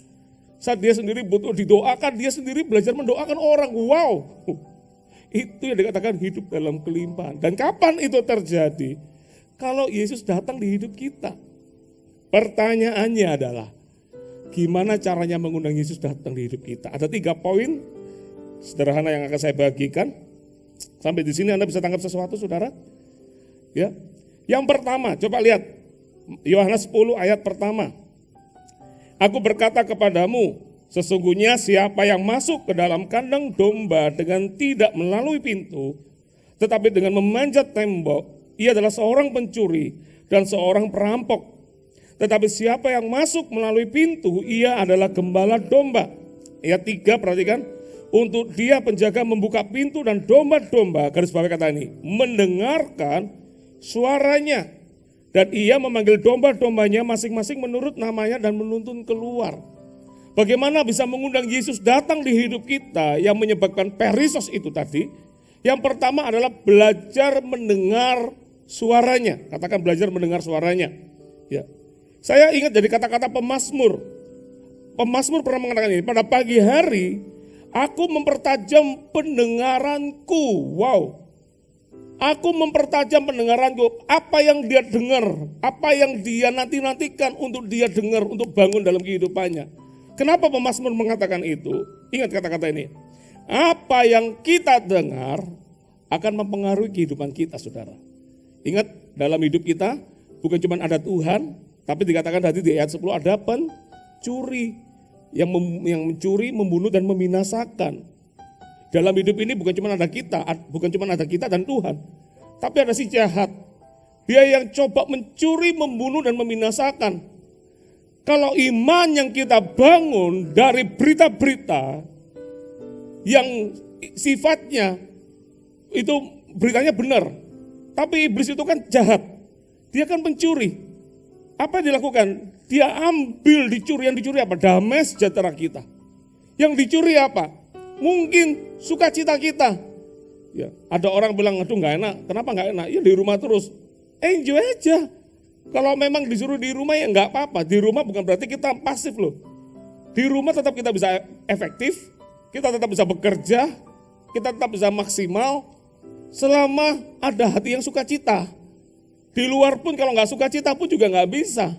Saat dia sendiri butuh didoakan, dia sendiri belajar mendoakan orang. Wow, itu yang dikatakan hidup dalam kelimpahan. Dan kapan itu terjadi? Kalau Yesus datang di hidup kita. Pertanyaannya adalah, gimana caranya mengundang Yesus datang di hidup kita? Ada 3 poin sederhana yang akan saya bagikan. Sampai di sini Anda bisa tangkap sesuatu, saudara? Ya. Yang pertama, coba lihat Yohanes 10 ayat pertama. Aku berkata kepadamu, sesungguhnya siapa yang masuk ke dalam kandang domba dengan tidak melalui pintu, tetapi dengan memanjat tembok, ia adalah seorang pencuri dan seorang perampok. Tetapi siapa yang masuk melalui pintu, ia adalah gembala domba. Ayat 3, perhatikan. Untuk dia penjaga membuka pintu dan domba-domba, garis bawah kata ini, mendengarkan suaranya. Dan ia memanggil domba-dombanya masing-masing menurut namanya dan menuntun keluar. Bagaimana bisa mengundang Yesus datang di hidup kita yang menyebabkan perisos itu tadi? Yang pertama adalah belajar mendengar suaranya. Katakan belajar mendengar suaranya. Ya. Saya ingat dari kata-kata pemazmur. Pemazmur pernah mengatakan ini, pada pagi hari Aku mempertajam pendengaranku. Wow. Aku mempertajam pendengaranku. Apa yang dia dengar, apa yang dia nanti-nantikan untuk dia dengar, untuk bangun dalam kehidupannya. Kenapa pemazmur mengatakan itu? Ingat kata-kata ini. Apa yang kita dengar akan mempengaruhi kehidupan kita, saudara. Ingat, dalam hidup kita bukan cuma ada Tuhan, tapi dikatakan tadi di ayat 10 ada pencuri yang mencuri, membunuh dan membinasakan. Dalam hidup ini bukan cuma ada kita dan Tuhan, tapi ada si jahat. Dia yang coba mencuri, membunuh dan membinasakan. Kalau iman yang kita bangun dari berita-berita yang sifatnya itu beritanya benar, tapi iblis itu kan jahat. Dia kan pencuri. Apa yang dilakukan? Dia ambil, yang dicuri apa? Damai sejahtera kita. Yang dicuri apa? Mungkin sukacita kita. Ya, ada orang bilang, aduh nggak enak. Kenapa nggak enak? Ya di rumah terus. Enjoy aja. Kalau memang disuruh di rumah ya nggak apa-apa. Di rumah bukan berarti kita pasif loh. Di rumah tetap kita bisa efektif, kita tetap bisa bekerja, kita tetap bisa maksimal selama ada hati yang sukacita. Di luar pun kalau nggak sukacita pun juga nggak bisa.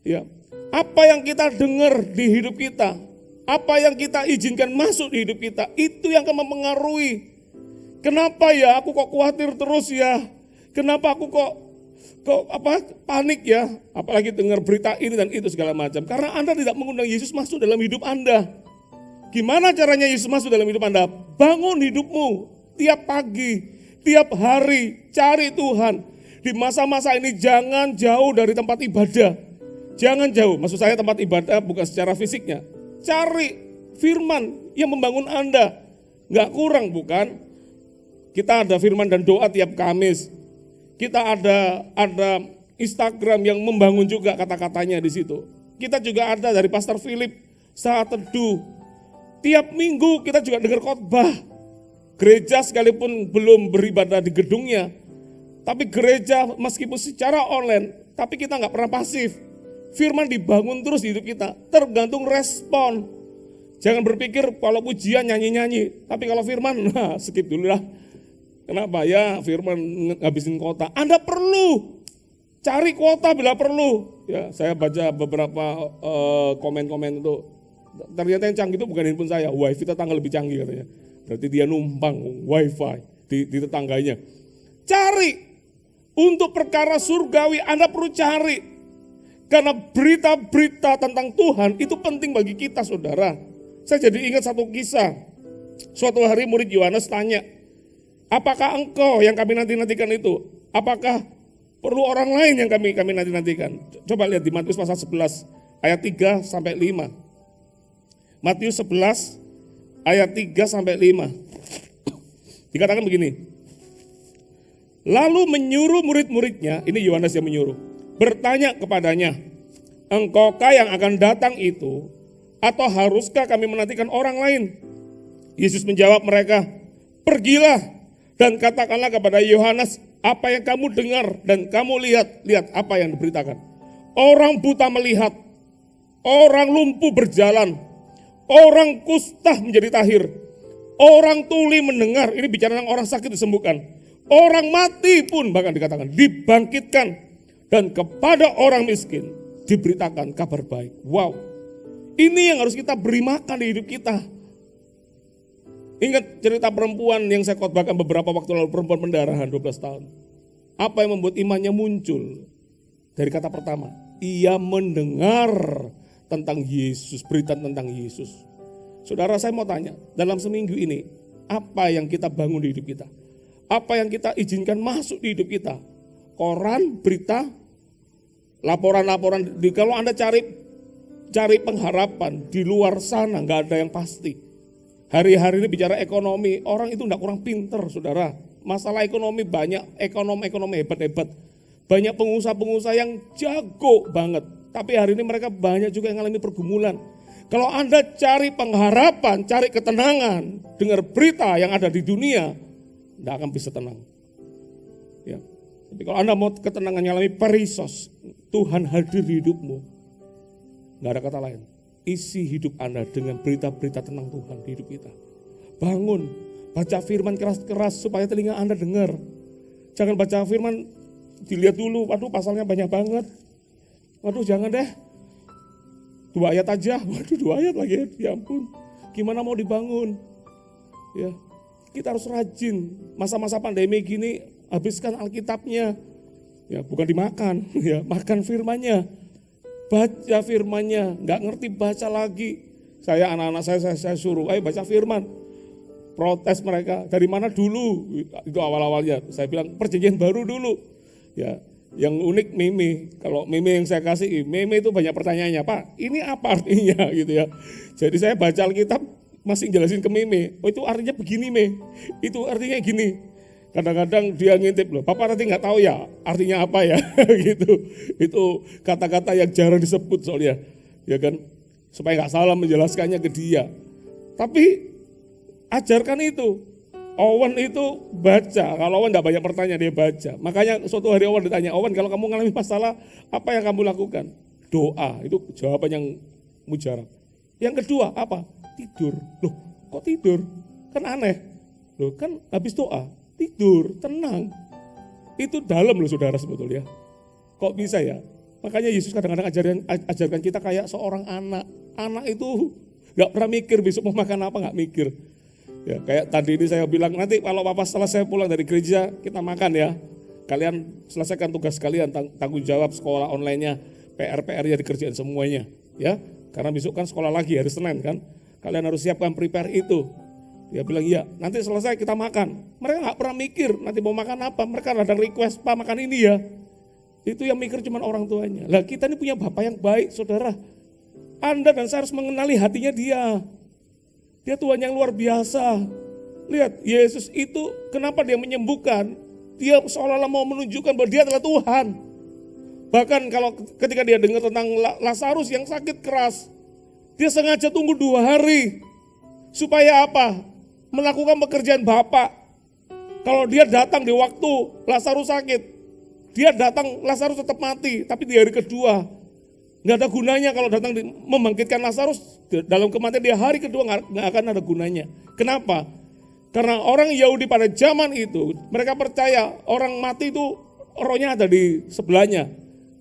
Ya, apa yang kita dengar di hidup kita, apa yang kita izinkan masuk di hidup kita, itu yang akan mempengaruhi. Kenapa ya aku kok khawatir terus ya? Kenapa aku kok panik ya? Apalagi dengar berita ini dan itu segala macam. Karena Anda tidak mengundang Yesus masuk dalam hidup Anda. Gimana caranya Yesus masuk dalam hidup Anda? Bangun hidupmu tiap pagi, tiap hari, cari Tuhan. Di masa-masa ini jangan jauh dari tempat ibadah. Jangan jauh, maksud saya tempat ibadah bukan secara fisiknya. Cari firman yang membangun Anda. Nggak kurang bukan? Kita ada firman dan doa tiap Kamis. Kita ada Instagram yang membangun juga kata-katanya di situ. Kita juga ada dari Pastor Philip saat teduh. Tiap minggu kita juga dengar khotbah. Gereja sekalipun belum beribadah di gedungnya, tapi gereja meskipun secara online, tapi kita nggak pernah pasif. Firman dibangun terus di hidup kita, tergantung respon. Jangan berpikir kalau pujian nyanyi-nyanyi, tapi kalau firman, nah skip dulu lah. Kenapa ya firman ngabisin kuota? Anda perlu cari kuota bila perlu. Ya, saya baca beberapa komen-komen itu. Ternyata yang canggih itu bukan handphone saya, wifi tetangga lebih canggih katanya. Berarti dia numpang wifi di tetangganya. Cari untuk perkara surgawi, Anda perlu cari. Karena berita-berita tentang Tuhan itu penting bagi kita, saudara. Saya jadi ingat satu kisah. Suatu hari murid Yohanes tanya, apakah engkau yang kami nanti-nantikan itu? Apakah perlu orang lain yang kami nanti-nantikan? Coba lihat di Matius pasal 11 ayat 3 sampai 5. Matius 11 ayat 3 sampai 5. Dikatakan begini. Lalu menyuruh murid-muridnya, ini Yohanes yang menyuruh, bertanya kepadanya, engkaukah yang akan datang itu, atau haruskah kami menantikan orang lain? Yesus menjawab mereka, pergilah dan katakanlah kepada Yohanes apa yang kamu dengar dan kamu lihat apa yang diberitakan. Orang buta melihat, orang lumpuh berjalan, orang kusta menjadi tahir, orang tuli mendengar, ini bicara tentang orang sakit disembuhkan. Orang mati pun bahkan dikatakan dibangkitkan, dan kepada orang miskin diberitakan kabar baik. Wow, ini yang harus kita beri makan di hidup kita. Ingat cerita perempuan yang saya khotbahkan beberapa waktu lalu, perempuan pendarahan 12 tahun. Apa yang membuat imannya muncul? Dari kata pertama, ia mendengar tentang Yesus, berita tentang Yesus. Saudara, saya mau tanya, dalam seminggu ini apa yang kita bangun di hidup kita? Apa yang kita izinkan masuk di hidup kita? Koran, berita, laporan-laporan. Kalau Anda cari pengharapan di luar sana, nggak ada yang pasti. Hari-hari ini bicara ekonomi, orang itu nggak kurang pinter, saudara. Masalah ekonomi banyak, ekonomi hebat-hebat. Banyak pengusaha-pengusaha yang jago banget. Tapi hari ini mereka banyak juga yang mengalami pergumulan. Kalau Anda cari pengharapan, cari ketenangan, dengar berita yang ada di dunia, tidak akan bisa tenang. Ya. Tapi kalau Anda mau ketenangan, alami perisos, Tuhan hadir di hidupmu, nggak ada kata lain. isi hidup Anda dengan berita-berita tentang Tuhan di hidup kita. Bangun, baca firman keras-keras supaya telinga Anda dengar. Jangan baca firman, dilihat dulu, waduh pasalnya banyak banget. Waduh jangan deh, 2 ayat aja, waduh 2 ayat lagi, ya ampun. Gimana mau dibangun? Ya, kita harus rajin. Masa-masa pandemi gini, habiskan Alkitabnya. Ya, bukan dimakan, ya, makan firmannya. Baca firmannya, nggak ngerti baca lagi. Anak-anak saya suruh, ayo baca firman. Protes mereka, dari mana dulu? Itu awal-awalnya, saya bilang perjanjian baru dulu. Ya, yang unik meme, kalau meme yang saya kasih, meme itu banyak pertanyaannya, Pak, ini apa artinya gitu ya. Jadi saya baca Alkitab, masih jelasin ke meme, oh itu artinya begini itu artinya gini. Kadang-kadang dia ngintip loh, Papa nanti nggak tahu ya artinya apa ya gitu. Itu kata-kata yang jarang disebut soalnya, ya kan, supaya nggak salah menjelaskannya ke dia. Tapi ajarkan itu. Owen itu baca, kalau Owen nggak banyak pertanyaan dia baca. Makanya suatu hari Owen ditanya, Owen kalau kamu mengalami masalah apa yang kamu lakukan? Doa, itu jawaban yang mujarab. Yang kedua apa? Tidur. Loh kok tidur? Kan aneh. Loh kan habis doa tidur, tenang. Itu dalam loh saudara sebetulnya. Kok bisa ya? Makanya Yesus kadang-kadang ajarkan kita kayak seorang anak. Anak itu gak pernah mikir besok mau makan apa, gak mikir. Ya, kayak tadi ini saya bilang, nanti kalau Papa selesai pulang dari gereja, kita makan ya. Kalian selesaikan tugas kalian, tanggung jawab sekolah online-nya, PR-nya dikerjain semuanya. Ya, karena besok kan sekolah lagi hari Senin kan. Kalian harus siapkan prepare itu. Dia bilang iya, nanti selesai kita makan. Mereka gak pernah mikir nanti mau makan apa. Mereka ada request, Pak makan ini ya. Itu yang mikir cuma orang tuanya. Lah kita ini punya Bapak yang baik saudara. Anda dan saya harus mengenali hatinya dia. Dia Tuhan yang luar biasa. Lihat Yesus itu kenapa dia menyembuhkan. Dia seolah-olah mau menunjukkan bahwa dia adalah Tuhan. Bahkan kalau ketika dia dengar tentang Lazarus yang sakit keras. Dia sengaja tunggu 2 hari. Supaya apa? Melakukan pekerjaan Bapa. Kalau dia datang di waktu Lazarus sakit, dia datang Lazarus tetap mati, tapi di hari kedua nggak ada gunanya kalau datang membangkitkan Lazarus dalam kematian dia hari kedua nggak akan ada gunanya. Kenapa? Karena orang Yahudi pada zaman itu mereka percaya orang mati itu rohnya ada di sebelahnya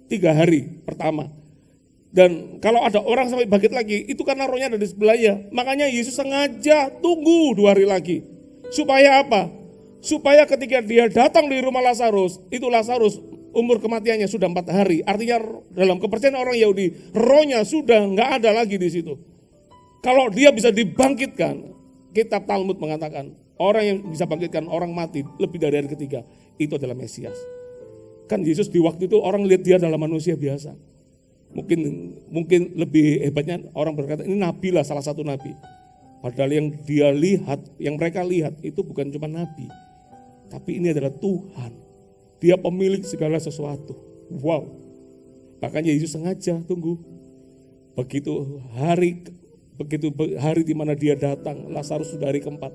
3 hari pertama. Dan kalau ada orang sampai bangkit lagi, itu karena rohnya ada di sebelahnya. Makanya Yesus sengaja tunggu 2 hari lagi. Supaya apa? Supaya ketika dia datang di rumah Lazarus, itu Lazarus umur kematiannya sudah 4 hari. Artinya dalam kepercayaan orang Yahudi, rohnya sudah nggak ada lagi di situ. Kalau dia bisa dibangkitkan, kitab Talmud mengatakan, orang yang bisa bangkitkan orang mati lebih dari hari ketiga, itu adalah Mesias. Kan Yesus di waktu itu orang lihat dia adalah manusia biasa. Mungkin lebih hebatnya orang berkata ini nabi lah, salah satu nabi. Padahal yang dia lihat, yang mereka lihat itu bukan cuma nabi, tapi ini adalah Tuhan. Dia pemilik segala sesuatu. Wow. Makanya Yesus sengaja tunggu. Begitu hari di mana dia datang, Lazarus sudah hari keempat.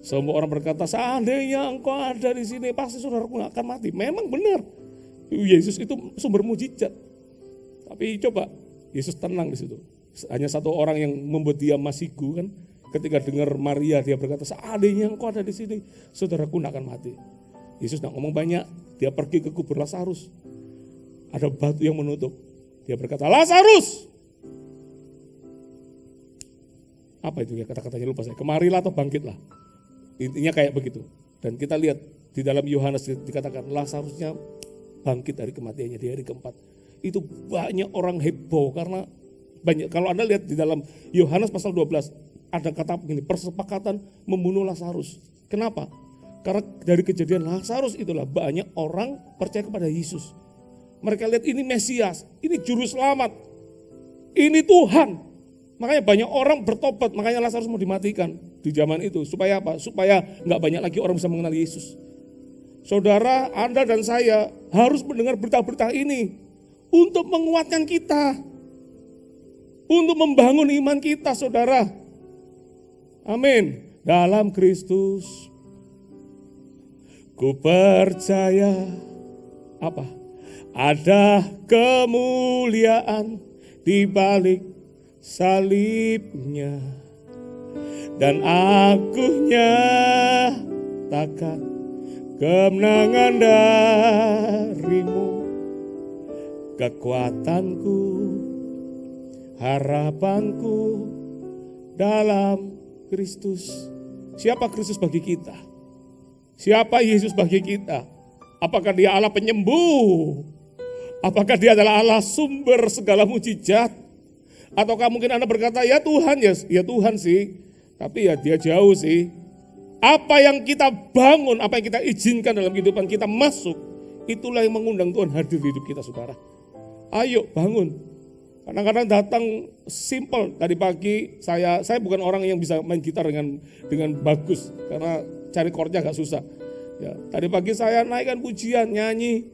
Semua orang berkata, seandainya engkau ada di sini, pasti saudaraku gak akan mati. Memang benar. Yesus itu sumber mujizat. Tapi coba, Yesus tenang di situ. Hanya satu orang yang membuat dia masiku kan. Ketika dengar Maria dia berkata, seandainya engkau ada di sini, saudaraku tidak akan mati. Yesus tidak ngomong banyak, dia pergi ke kubur Lazarus. Ada batu yang menutup. Dia berkata, Lazarus! Apa itu ya kata-katanya lupa saya. Kemarilah atau bangkitlah. Intinya kayak begitu. Dan kita lihat di dalam Yohanes dikatakan Lazarusnya bangkit dari kematiannya di hari keempat. Itu banyak orang heboh karena banyak. Kalau Anda lihat di dalam Yohanes pasal 12 ada kata begini, persepakatan membunuh Lazarus. Kenapa? Karena dari kejadian Lazarus itulah banyak orang percaya kepada Yesus. Mereka lihat ini Mesias, ini juru selamat, ini Tuhan. Makanya banyak orang bertobat, makanya Lazarus mau dimatikan di zaman itu. Supaya apa? Supaya nggak banyak lagi orang bisa mengenal Yesus. Saudara, Anda dan saya harus mendengar berita-berita ini untuk menguatkan kita, untuk membangun iman kita, saudara. Amin. Dalam Kristus, ku percaya apa? Ada kemuliaan di balik salibnya, dan aku nyatakan kemenangan darimu, kekuatanku, harapanku dalam Kristus. Siapa Kristus bagi kita? Siapa Yesus bagi kita? Apakah dia Allah penyembuh? Apakah dia adalah Allah sumber segala mujizat? Ataukah mungkin Anda berkata, ya Tuhan, ya Tuhan sih, tapi ya dia jauh sih. Apa yang kita bangun, apa yang kita izinkan dalam kehidupan kita masuk, itulah yang mengundang Tuhan hadir di hidup kita, saudara. Ayo bangun. Kadang-kadang datang simple. Tadi pagi saya bukan orang yang bisa main gitar dengan bagus, karena cari chordnya agak susah. Ya, tadi pagi saya naikkan pujian, nyanyi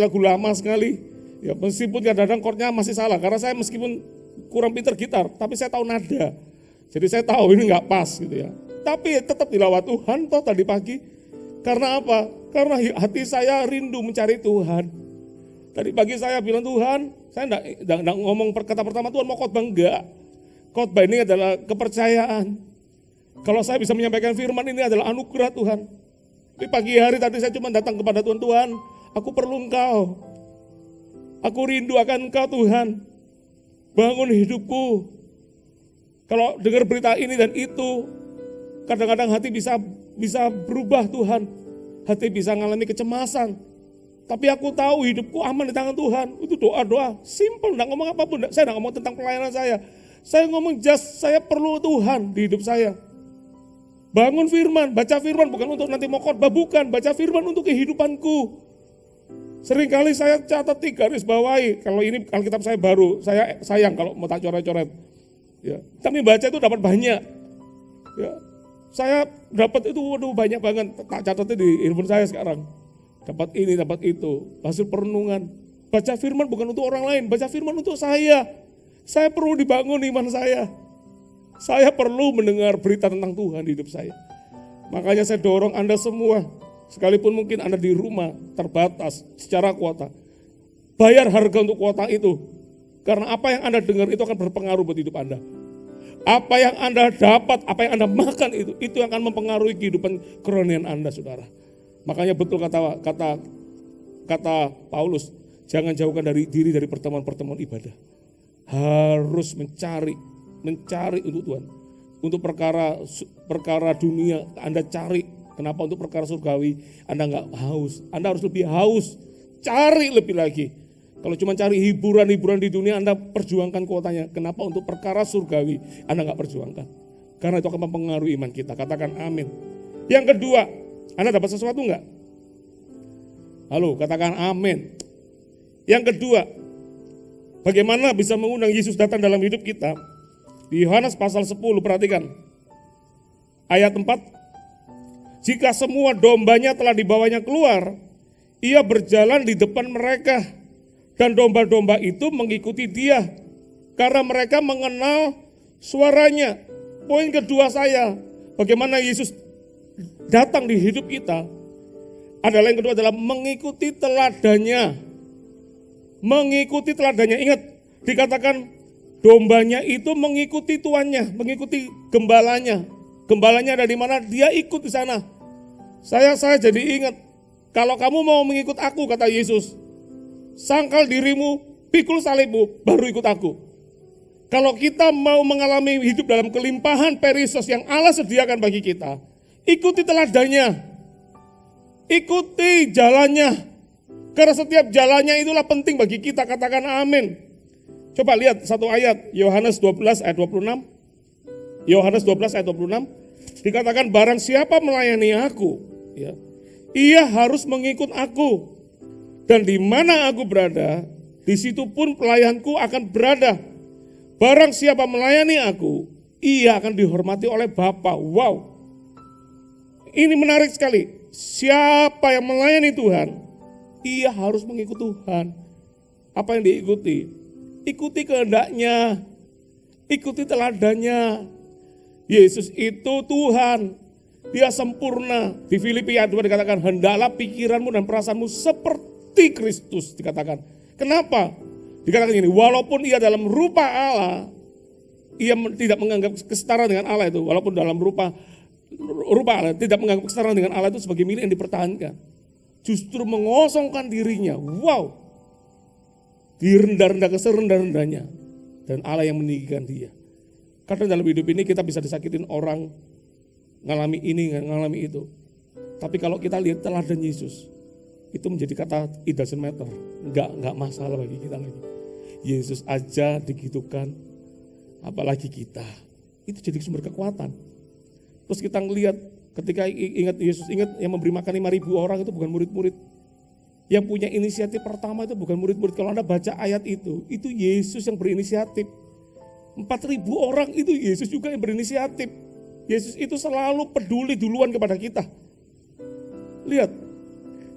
lagu lama sekali. Ya, meskipun kadang-kadang chordnya masih salah, karena saya meskipun kurang pinter gitar, tapi saya tahu nada. Jadi saya tahu ini nggak pas gitu ya. Tapi tetap dilawat Tuhan toh tadi pagi. Karena apa? Karena hati saya rindu mencari Tuhan. Tadi pagi saya bilang, Tuhan, saya enggak ngomong kata pertama Tuhan mau khotbah, enggak. Khotbah ini adalah kepercayaan. Kalau saya bisa menyampaikan firman ini adalah anugerah Tuhan. Di pagi hari tadi saya cuma datang kepada Tuhan, Tuhan, aku perlu Engkau. Aku rindu akan Engkau Tuhan. Bangun hidupku. Kalau dengar berita ini dan itu, kadang-kadang hati bisa berubah Tuhan. Hati bisa mengalami kecemasan. Tapi aku tahu hidupku aman di tangan Tuhan. Itu doa-doa, simple, enggak ngomong apapun. Saya enggak ngomong tentang pelayanan saya. Saya ngomong saya perlu Tuhan di hidup saya. Bangun firman, baca firman bukan untuk nanti mau khotbah, bukan. Baca firman untuk kehidupanku. Seringkali saya catat garis bawahi. Kalau ini Alkitab saya baru, saya sayang kalau mau tak coret-coret. Ya, tapi baca itu dapat banyak. Ya, saya dapat itu banyak banget. Tak catatnya di handphone saya sekarang. Dapat ini, dapat itu, hasil perenungan. Baca firman bukan untuk orang lain, baca firman untuk saya. Saya perlu dibangun iman saya. Saya perlu mendengar berita tentang Tuhan di hidup saya. Makanya saya dorong Anda semua, sekalipun mungkin Anda di rumah terbatas secara kuota, bayar harga untuk kuota itu. Karena apa yang Anda dengar itu akan berpengaruh buat hidup Anda. Apa yang Anda dapat, apa yang Anda makan itu yang akan mempengaruhi kehidupan kerohanian Anda, saudara. Makanya betul kata Paulus, jangan jauhkan diri dari pertemuan-pertemuan ibadah. Harus mencari untuk Tuhan. Untuk perkara dunia Anda cari. Kenapa untuk perkara surgawi Anda enggak haus? Anda harus lebih haus. Cari lebih lagi. Kalau cuma cari hiburan di dunia Anda perjuangkan kuotanya. Kenapa untuk perkara surgawi Anda enggak perjuangkan? Karena itu akan mempengaruhi iman kita. Katakan amin. Yang kedua, Anda dapat sesuatu enggak? Halo, katakan amin. Yang kedua, bagaimana bisa mengundang Yesus datang dalam hidup kita? Di Yohanes pasal 10, perhatikan. Ayat 4. Jika semua dombanya telah dibawanya keluar, ia berjalan di depan mereka. Dan domba-domba itu mengikuti dia. Karena mereka mengenal suaranya. Poin kedua saya, bagaimana Yesus datang di hidup kita adalah yang kedua adalah mengikuti teladannya. Mengikuti teladannya. Ingat, dikatakan dombanya itu mengikuti tuannya, mengikuti gembalanya. Gembalanya ada di mana? Dia ikut di sana. Saya jadi ingat, kalau kamu mau mengikut aku, kata Yesus, sangkal dirimu, pikul salibmu, baru ikut aku. Kalau kita mau mengalami hidup dalam kelimpahan perisos yang Allah sediakan bagi kita, ikuti teladannya, ikuti jalannya, karena setiap jalannya itulah penting bagi kita. Katakan amin. Coba lihat satu ayat, Yohanes 12 ayat 26. Yohanes 12 ayat 26, dikatakan barang siapa melayani aku, ya, ia harus mengikut aku. Dan di mana aku berada, di situ pun pelayanku akan berada. Barang siapa melayani aku, ia akan dihormati oleh Bapa. Wow. Ini menarik sekali. Siapa yang melayani Tuhan, ia harus mengikut Tuhan. Apa yang diikuti? Ikuti kehendaknya. Ikuti teladannya. Yesus itu Tuhan. Dia sempurna. Di Filipi ayat 2 dikatakan, hendaklah pikiranmu dan perasaanmu seperti Kristus, dikatakan. Kenapa? Dikatakan gini, walaupun ia dalam rupa Allah, ia tidak menganggap kesetaraan dengan Allah itu, walaupun dalam rupa Allah, tidak menganggap kesetaraan dengan Allah itu sebagai milik yang dipertahankan. Justru mengosongkan dirinya, wow, direndah-rendah serendah-rendahnya. Dan Allah yang meninggikan dia. Karena dalam hidup ini kita bisa disakitin orang, ngalami ini, ngalami itu. Tapi kalau kita lihat teladan Yesus, itu menjadi kata it doesn't matter, enggak masalah bagi kita lagi. Yesus aja digitukan, apalagi kita. Itu jadi sumber kekuatan. Terus kita ngelihat ketika ingat Yesus, ingat yang memberi makan 5.000 orang itu bukan murid-murid. Yang punya inisiatif pertama itu bukan murid-murid. Kalau Anda baca ayat itu Yesus yang berinisiatif. 4.000 orang itu Yesus juga yang berinisiatif. Yesus itu selalu peduli duluan kepada kita. Lihat,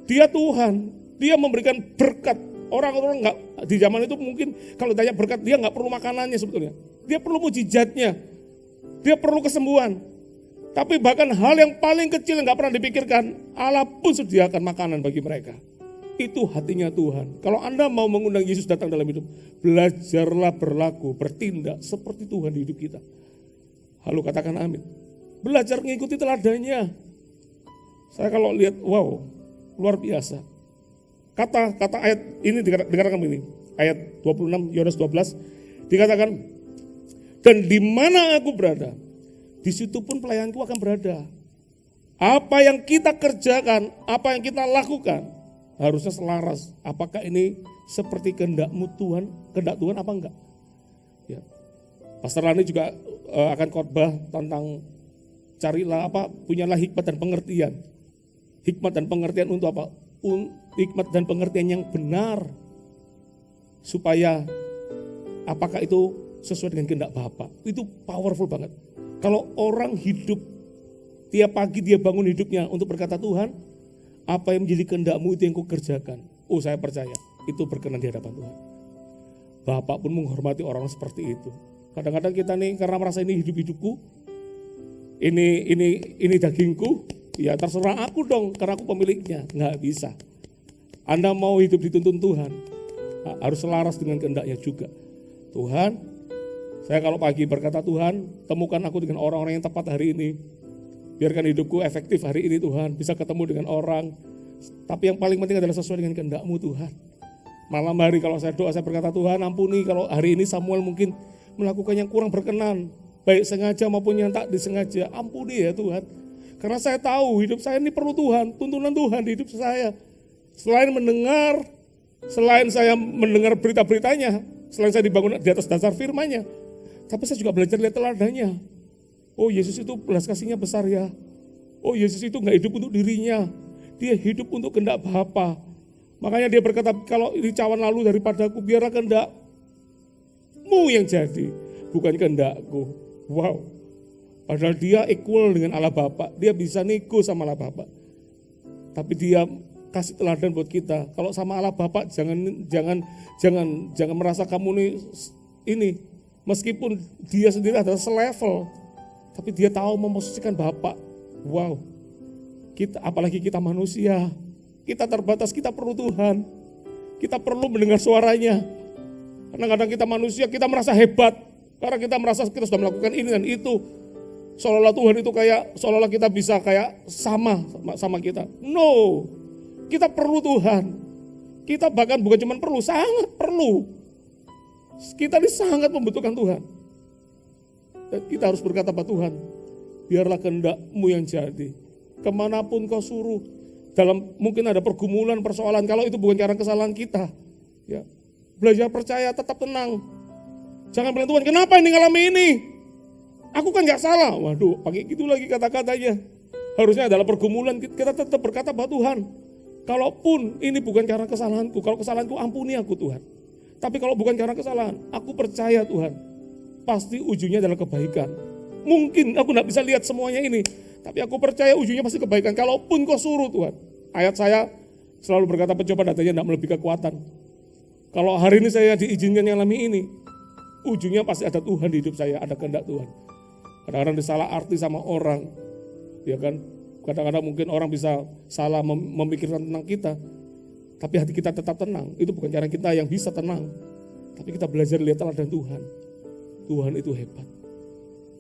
dia Tuhan, dia memberikan berkat. Orang-orang enggak di zaman itu mungkin kalau tanya berkat, dia enggak perlu makanannya sebetulnya. Dia perlu mujizatnya. Dia perlu kesembuhan. Tapi bahkan hal yang paling kecil yang enggak pernah dipikirkan, Allah pun sediakan makanan bagi mereka. Itu hatinya Tuhan. Kalau Anda mau mengundang Yesus datang dalam hidup, belajarlah berlaku, bertindak seperti Tuhan di hidup kita. Halo, katakan amin. Belajar mengikuti teladannya. Saya kalau lihat, wow, luar biasa. Kata ayat ini dikatakan ini, ayat 26 Yohanes 12 dikatakan, dan di mana aku berada, di situ pun pelayanku akan berada. Apa yang kita kerjakan, apa yang kita lakukan harusnya selaras. Apakah ini seperti kehendak Tuhan apa enggak? Ya. Pastor Lani juga akan khotbah tentang carilah punyalah hikmat dan pengertian. Hikmat dan pengertian untuk apa? Hikmat dan pengertian yang benar. Supaya apakah itu sesuai dengan kehendak Bapa. Itu powerful banget. Kalau orang hidup, tiap pagi dia bangun hidupnya untuk berkata, Tuhan, apa yang menjadi kehendak-Mu itu yang Ku kerjakan. Oh, saya percaya, itu berkenan di hadapan Tuhan. Bapak pun menghormati orang seperti itu. Kadang-kadang kita nih karena merasa ini hidup-hidupku, ini dagingku, ya terserah aku dong karena aku pemiliknya. Nggak bisa. Anda mau hidup dituntun Tuhan, harus selaras dengan kehendaknya juga. Tuhan, saya kalau pagi berkata, Tuhan, temukan aku dengan orang-orang yang tepat hari ini. Biarkan hidupku efektif hari ini Tuhan, bisa ketemu dengan orang. Tapi yang paling penting adalah sesuai dengan kehendak-Mu Tuhan. Malam hari kalau saya doa, saya berkata, Tuhan ampuni kalau hari ini Samuel mungkin melakukan yang kurang berkenan. Baik sengaja maupun yang tak disengaja, ampuni ya Tuhan. Karena saya tahu hidup saya ini perlu Tuhan, tuntunan Tuhan di hidup saya. Selain saya mendengar berita-beritanya, selain saya dibangun di atas dasar firman-Nya, tapi saya juga belajar lihat teladannya. Oh, Yesus itu belas kasihnya besar ya. Oh, Yesus itu enggak hidup untuk dirinya. Dia hidup untuk kehendak Bapa. Makanya dia berkata, kalau ini cawan lalu daripadaku, biarlah kehendak-Mu yang jadi, bukan kehendak-Ku. Wow. Padahal dia equal dengan Allah Bapa. Dia bisa nego sama Allah Bapa. Tapi dia kasih teladan buat kita. Kalau sama Allah Bapa jangan merasa kamu ini meskipun dia sendiri adalah selevel, tapi dia tahu memposisikan Bapa. Wow. Apalagi kita manusia. Kita terbatas, kita perlu Tuhan. Kita perlu mendengar suaranya. Kadang-kadang kita manusia, kita merasa hebat. Karena kita merasa kita sudah melakukan ini dan itu. Seolah-olah Tuhan itu seolah-olah kita bisa sama kita. No. Kita perlu Tuhan. Kita bahkan bukan cuma perlu, sangat perlu. Kita ini sangat membutuhkan Tuhan. Dan kita harus berkata pada Tuhan, biarlah kehendak-Mu yang jadi. Kemanapun Kau suruh, mungkin ada pergumulan, persoalan, kalau itu bukan karena kesalahan kita. Ya, belajar percaya, tetap tenang. Jangan bilang, Tuhan kenapa ini ngalami ini? Aku kan gak salah. Waduh, pakai gitu lagi kata-katanya. Harusnya adalah pergumulan, kita tetap berkata bahwa Tuhan, kalaupun ini bukan karena kesalahanku, kalau kesalahanku ampuni aku Tuhan. Tapi kalau bukan karena kesalahan, aku percaya Tuhan, pasti ujungnya adalah kebaikan. Mungkin aku gak bisa lihat semuanya ini, tapi aku percaya ujungnya pasti kebaikan. Kalaupun Kau suruh Tuhan. Ayat saya selalu berkata pencobaan datanya tidak melebihi kekuatan. Kalau hari ini saya diizinkan mengalami ini, ujungnya pasti ada Tuhan di hidup saya, ada kehendak Tuhan. Kadang-kadang disalah arti sama orang, ya kan? Kadang-kadang mungkin orang bisa salah memikirkan tentang kita, tapi hati kita tetap tenang. Itu bukan cara kita yang bisa tenang. Tapi kita belajar lihat teladan Tuhan. Tuhan itu hebat.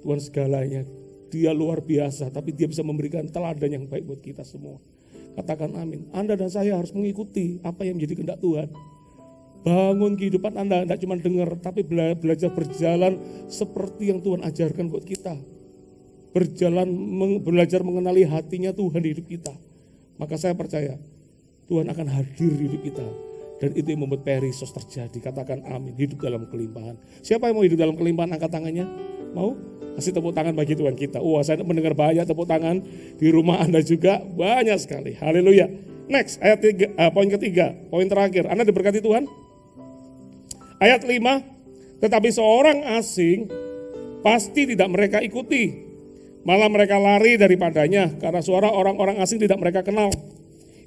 Tuhan segalanya. Dia luar biasa, tapi dia bisa memberikan teladan yang baik buat kita semua. Katakan amin. Anda dan saya harus mengikuti apa yang menjadi kehendak Tuhan. Bangun kehidupan Anda, tidak cuma dengar, tapi belajar berjalan seperti yang Tuhan ajarkan buat kita. Belajar mengenali hatinya Tuhan di hidup kita. Maka saya percaya, Tuhan akan hadir di hidup kita. Dan itu yang membuat perisos terjadi. Katakan amin, hidup dalam kelimpahan. Siapa yang mau hidup dalam kelimpahan, angkat tangannya. Mau? Kasih tepuk tangan bagi Tuhan kita. Wah, saya mendengar banyak tepuk tangan di rumah Anda juga, banyak sekali. Haleluya. Next, ayat 3, poin ketiga, poin terakhir. Anda diberkati Tuhan. Ayat 5, tetapi seorang asing pasti tidak mereka ikuti. Malah mereka lari daripadanya karena suara orang-orang asing tidak mereka kenal.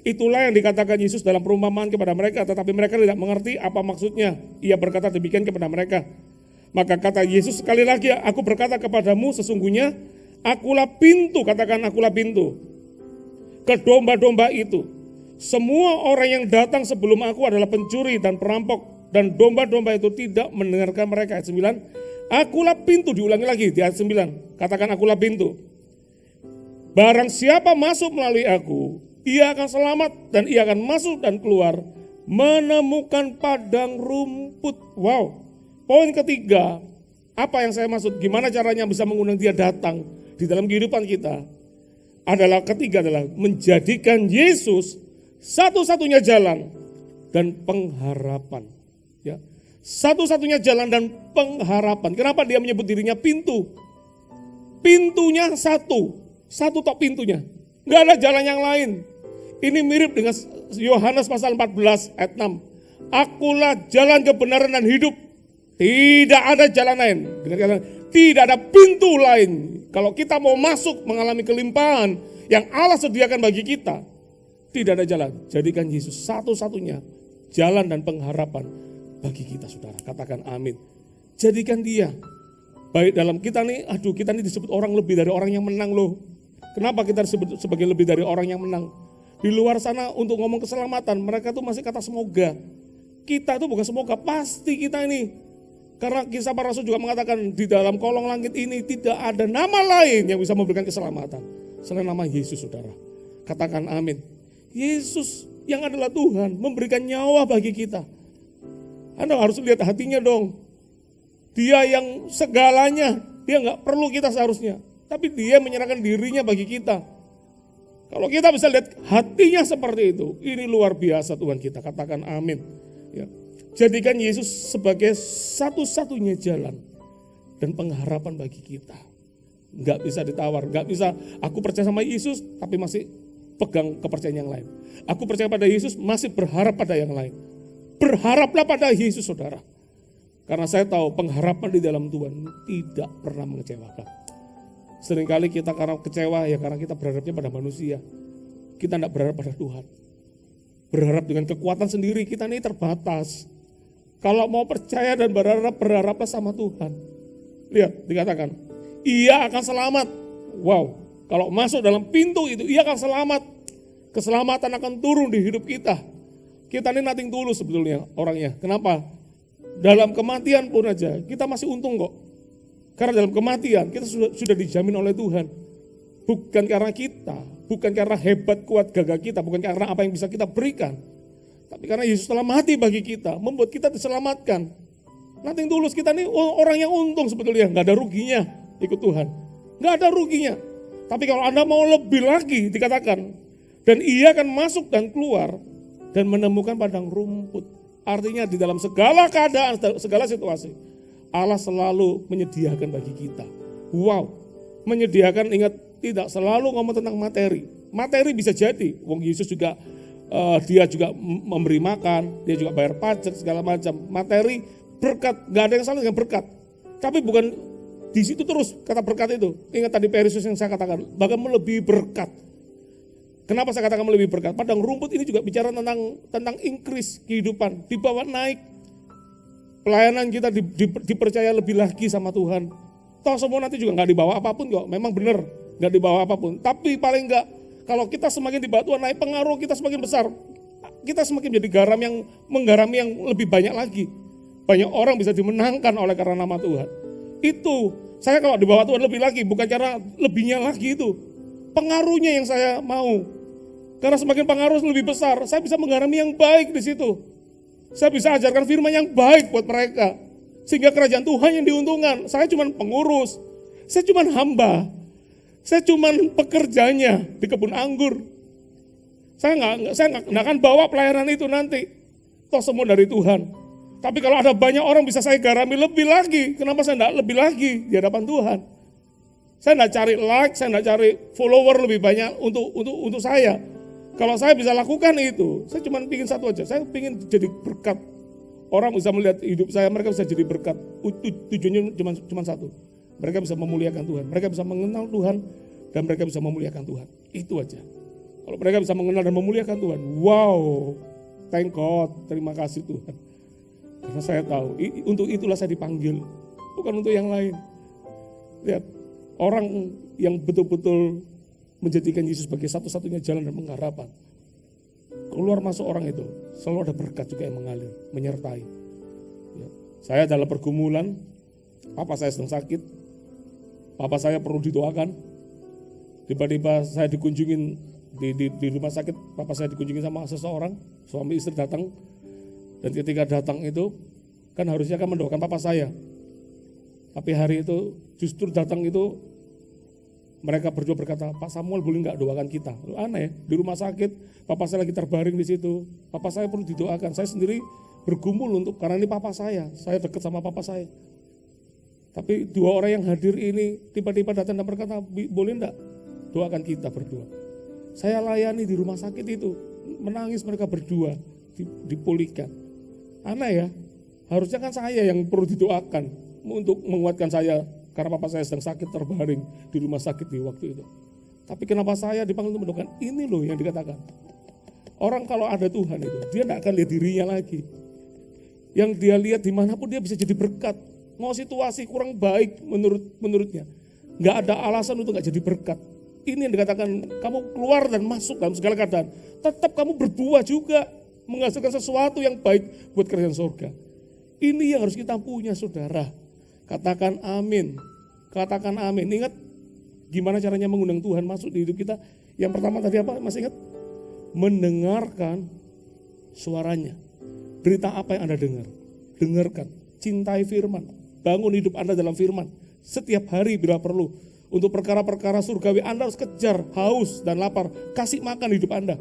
Itulah yang dikatakan Yesus dalam perumpamaan kepada mereka, tetapi mereka tidak mengerti apa maksudnya. Ia berkata demikian kepada mereka. Maka kata Yesus sekali lagi, aku berkata kepadamu sesungguhnya akulah pintu, katakan akulah pintu ke domba-domba itu. Semua orang yang datang sebelum aku adalah pencuri dan perampok, dan domba-domba itu tidak mendengarkan mereka. Ayat 9, akulah pintu, diulangi lagi di ayat 9, katakan akulah pintu. Barang siapa masuk melalui aku, ia akan selamat dan ia akan masuk dan keluar menemukan padang rumput. Wow. Poin ketiga, apa yang saya maksud, gimana caranya bisa mengundang dia datang di dalam kehidupan kita, adalah ketiga adalah menjadikan Yesus satu-satunya jalan dan pengharapan. Ya, satu-satunya jalan dan pengharapan. Kenapa dia menyebut dirinya pintu? Pintunya satu tok pintunya, nggak ada jalan yang lain. Ini mirip dengan Yohanes pasal 14 ayat 6. Akulah jalan kebenaran dan hidup. Tidak ada jalan lain. Tidak ada pintu lain. Kalau kita mau masuk mengalami kelimpahan yang Allah sediakan bagi kita, tidak ada jalan. Jadikan Yesus satu-satunya jalan dan pengharapan bagi kita, saudara. Katakan amin. Jadikan dia. Baik dalam kita nih, kita nih disebut orang lebih dari orang yang menang loh. Kenapa kita disebut sebagai lebih dari orang yang menang? Di luar sana untuk ngomong keselamatan, mereka tuh masih kata semoga. Kita itu bukan semoga, pasti kita ini. Karena kisah para rasul juga mengatakan di dalam kolong langit ini tidak ada nama lain yang bisa memberikan keselamatan selain nama Yesus, saudara. Katakan amin. Yesus yang adalah Tuhan memberikan nyawa bagi kita. Anda harus lihat hatinya dong. Dia yang segalanya, dia gak perlu kita seharusnya. Tapi dia menyerahkan dirinya bagi kita. Kalau kita bisa lihat hatinya seperti itu, ini luar biasa Tuhan kita. Katakan amin. Ya. Jadikan Yesus sebagai satu-satunya jalan dan pengharapan bagi kita. Gak bisa ditawar, gak bisa aku percaya sama Yesus tapi masih pegang kepercayaan yang lain. Aku percaya pada Yesus masih berharap pada yang lain. Berharaplah pada Yesus, saudara. Karena saya tahu pengharapan di dalam Tuhan tidak pernah mengecewakan. Seringkali kita karena kecewa ya karena kita berharapnya pada manusia. Kita tidak berharap pada Tuhan. Berharap dengan kekuatan sendiri kita ini terbatas. Kalau mau percaya dan berharaplah sama Tuhan. Lihat, dikatakan, ia akan selamat. Wow, kalau masuk dalam pintu itu, ia akan selamat. Keselamatan akan turun di hidup kita. Kita ini nothing tulus sebetulnya orangnya. Kenapa? Dalam kematian pun aja, kita masih untung kok. Karena dalam kematian, kita sudah dijamin oleh Tuhan. Bukan karena kita, bukan karena hebat kuat gagah kita, bukan karena apa yang bisa kita berikan. Tapi karena Yesus telah mati bagi kita, membuat kita diselamatkan. Nothing tulus, kita ini orang yang untung sebetulnya, gak ada ruginya ikut Tuhan. Gak ada ruginya. Tapi kalau Anda mau lebih lagi dikatakan, dan ia akan masuk dan keluar dan menemukan padang rumput. Artinya di dalam segala keadaan, segala situasi, Allah selalu menyediakan bagi kita. Wow, menyediakan, ingat tidak selalu ngomong tentang materi. Materi bisa jadi, wong Yesus juga dia juga memberi makan, dia juga bayar pajak segala macam. Materi, berkat, gak ada yang salah dengan berkat. Tapi bukan di situ terus kata berkat itu. Ingat tadi perisos yang saya katakan, bahkan melebihi berkat. Kenapa saya katakan melebihi berkat? Padang rumput ini juga bicara tentang increase kehidupan, dibawa naik. Pelayanan kita dipercaya lebih lagi sama Tuhan. Toh semua nanti juga gak dibawa apapun kok, memang benar gak dibawa apapun. Tapi paling gak, kalau kita semakin dibawa Tuhan naik, pengaruh kita semakin besar. Kita semakin jadi garam yang menggarami yang lebih banyak lagi. Banyak orang bisa dimenangkan oleh karena nama Tuhan. Itu, saya kalau di bawah Tuhan lebih lagi, bukan cara lebihnya lagi itu. Pengaruhnya yang saya mau. Karena semakin pengaruh lebih besar, saya bisa menggarami yang baik di situ. Saya bisa ajarkan firman yang baik buat mereka. Sehingga kerajaan Tuhan yang diuntungkan. Saya cuma pengurus, saya cuma hamba, saya cuma pekerjanya di kebun anggur. Saya nggak akan bawa pelayanan itu nanti. Toh semua dari Tuhan. Tapi kalau ada banyak orang bisa saya garami lebih lagi. Kenapa saya enggak lebih lagi di hadapan Tuhan? Saya enggak cari like, saya enggak cari follower lebih banyak untuk saya. Kalau saya bisa lakukan itu, saya cuma ingin satu aja. Saya ingin jadi berkat. Orang bisa melihat hidup saya, mereka bisa jadi berkat. Tujuannya cuma satu. Mereka bisa memuliakan Tuhan. Mereka bisa mengenal Tuhan dan mereka bisa memuliakan Tuhan. Itu aja. Kalau mereka bisa mengenal dan memuliakan Tuhan, wow, thank God, terima kasih Tuhan. Karena saya tahu, untuk itulah saya dipanggil, bukan untuk yang lain. Lihat, orang yang betul-betul menjadikan Yesus sebagai satu-satunya jalan dan pengharapan. Keluar masuk orang itu, selalu ada berkat juga yang mengalir, menyertai. Ya. Saya dalam pergumulan, papa saya sedang sakit, papa saya perlu didoakan. Tiba-tiba saya dikunjungin di rumah sakit, papa saya dikunjungin sama seseorang, suami istri datang. Dan ketika datang itu, kan harusnya kan mendoakan papa saya. Tapi hari itu, justru datang itu, mereka berdua berkata, Pak Samuel boleh nggak doakan kita? Aneh ya, di rumah sakit, papa saya lagi terbaring di situ. Papa saya perlu didoakan. Saya sendiri bergumul karena ini papa saya dekat sama papa saya. Tapi dua orang yang hadir ini, tiba-tiba datang dan berkata, boleh nggak doakan kita berdua? Saya layani di rumah sakit itu, menangis mereka berdua, dipulihkan. Aneh ya, harusnya kan saya yang perlu didoakan untuk menguatkan saya karena papa saya sedang sakit terbaring di rumah sakit di waktu itu. Tapi kenapa saya dipanggil untuk mendoakan? Ini loh yang dikatakan. Orang kalau ada Tuhan itu, dia tidak akan lihat dirinya lagi. Yang dia lihat dimanapun dia bisa jadi berkat. Mau situasi kurang baik menurutnya, nggak ada alasan untuk nggak jadi berkat. Ini yang dikatakan, kamu keluar dan masuk dalam segala keadaan. Tetap kamu berbuah juga. Menghasilkan sesuatu yang baik buat kerajaan surga. Ini yang harus kita punya saudara. Katakan amin. Katakan amin. Ingat gimana caranya mengundang Tuhan masuk di hidup kita. Yang pertama tadi apa? Masih ingat? Mendengarkan suaranya. Berita apa yang Anda dengar? Dengarkan. Cintai firman. Bangun hidup Anda dalam firman. Setiap hari bila perlu. Untuk perkara-perkara surgawi Anda harus kejar haus dan lapar. Kasih makan hidup Anda.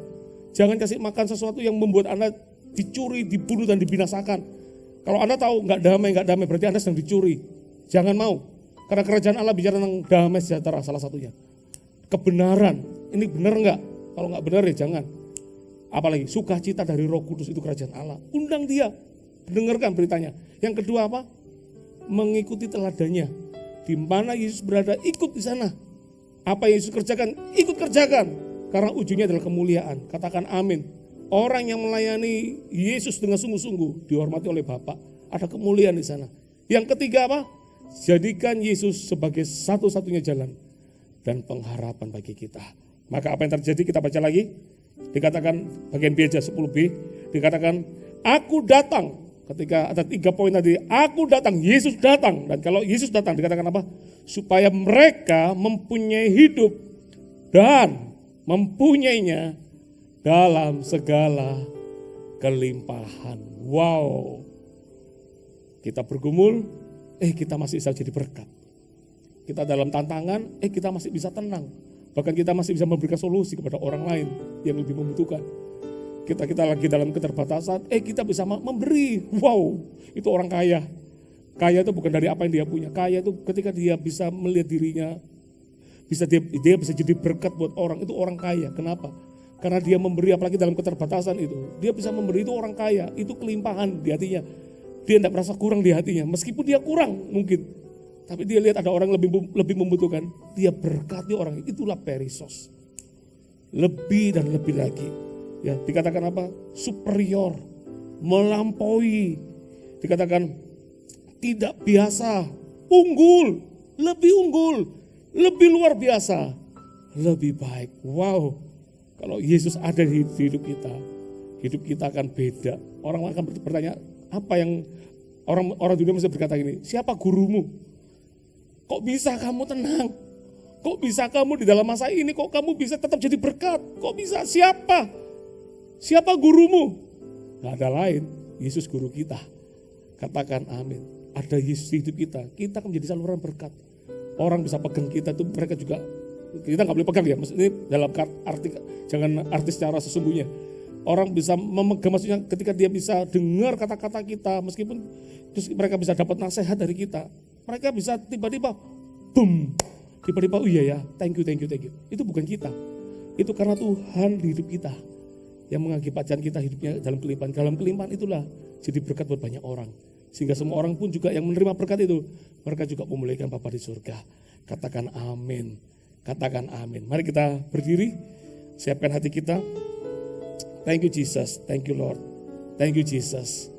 Jangan kasih makan sesuatu yang membuat Anda dicuri, dibunuh dan dibinasakan. Kalau Anda tahu nggak damai berarti Anda sedang dicuri. Jangan mau. Karena kerajaan Allah bicara tentang damai sejahtera salah satunya. Kebenaran, ini benar nggak? Kalau nggak benar ya jangan. Apalagi sukacita dari Roh Kudus itu kerajaan Allah. Undang dia, dengarkan beritanya. Yang kedua apa? Mengikuti teladannya. Di mana Yesus berada, ikut di sana. Apa yang Yesus kerjakan, ikut kerjakan. Karena ujungnya adalah kemuliaan. Katakan amin. Orang yang melayani Yesus dengan sungguh-sungguh dihormati oleh Bapa. Ada kemuliaan di sana. Yang ketiga apa? Jadikan Yesus sebagai satu-satunya jalan dan pengharapan bagi kita. Maka apa yang terjadi kita baca lagi. Dikatakan bagian B aja 10b. Dikatakan aku datang. Ketika ada 3 poin tadi. Aku datang, Yesus datang. Dan kalau Yesus datang dikatakan apa? Supaya mereka mempunyai hidup dan mempunyainya dalam segala kelimpahan. Wow. Kita bergumul, kita masih bisa jadi berkat. Kita dalam tantangan, kita masih bisa tenang. Bahkan kita masih bisa memberikan solusi kepada orang lain yang lebih membutuhkan. Kita lagi dalam keterbatasan, kita bisa memberi. Wow, itu orang kaya. Kaya itu bukan dari apa yang dia punya. Kaya itu ketika dia bisa melihat dirinya, dia bisa jadi berkat buat orang, itu orang kaya. Kenapa? Karena dia memberi, apalagi dalam keterbatasan itu. Dia bisa memberi, itu orang kaya, itu kelimpahan di hatinya. Dia tidak merasa kurang di hatinya, meskipun dia kurang mungkin. Tapi dia lihat ada orang lebih membutuhkan, dia berkati orang, itulah perisos. Lebih dan lebih lagi. Ya, dikatakan apa? Superior, melampaui. Dikatakan tidak biasa, unggul, lebih luar biasa, lebih baik. Wow, kalau Yesus ada di hidup kita akan beda. Orang akan bertanya, apa yang Orang dunia mesti berkata gini, siapa gurumu? Kok bisa kamu tenang? Kok bisa kamu di dalam masa ini, kok kamu bisa tetap jadi berkat? Kok bisa? Siapa? Siapa gurumu? Gak ada lain, Yesus guru kita. Katakan amin. Ada Yesus di hidup kita akan menjadi saluran berkat. Orang bisa pegang kita itu, mereka juga, kita gak boleh pegang ya, maksudnya dalam arti, jangan arti secara sesungguhnya. Orang bisa memegang, maksudnya ketika dia bisa dengar kata-kata kita, meskipun terus mereka bisa dapat nasihat dari kita, mereka bisa tiba-tiba, boom, tiba-tiba, oh iya ya, thank you. Itu bukan kita, itu karena Tuhan di hidup kita, yang mengakibatkan kita hidupnya dalam kelimpahan. Dalam kelimpahan itulah jadi berkat buat banyak orang. Sehingga semua orang pun juga yang menerima berkat itu, mereka juga memuliakan Bapa di surga. Katakan amin, katakan amin. Mari kita berdiri, siapkan hati kita. Thank you Jesus, thank you Lord, thank you Jesus.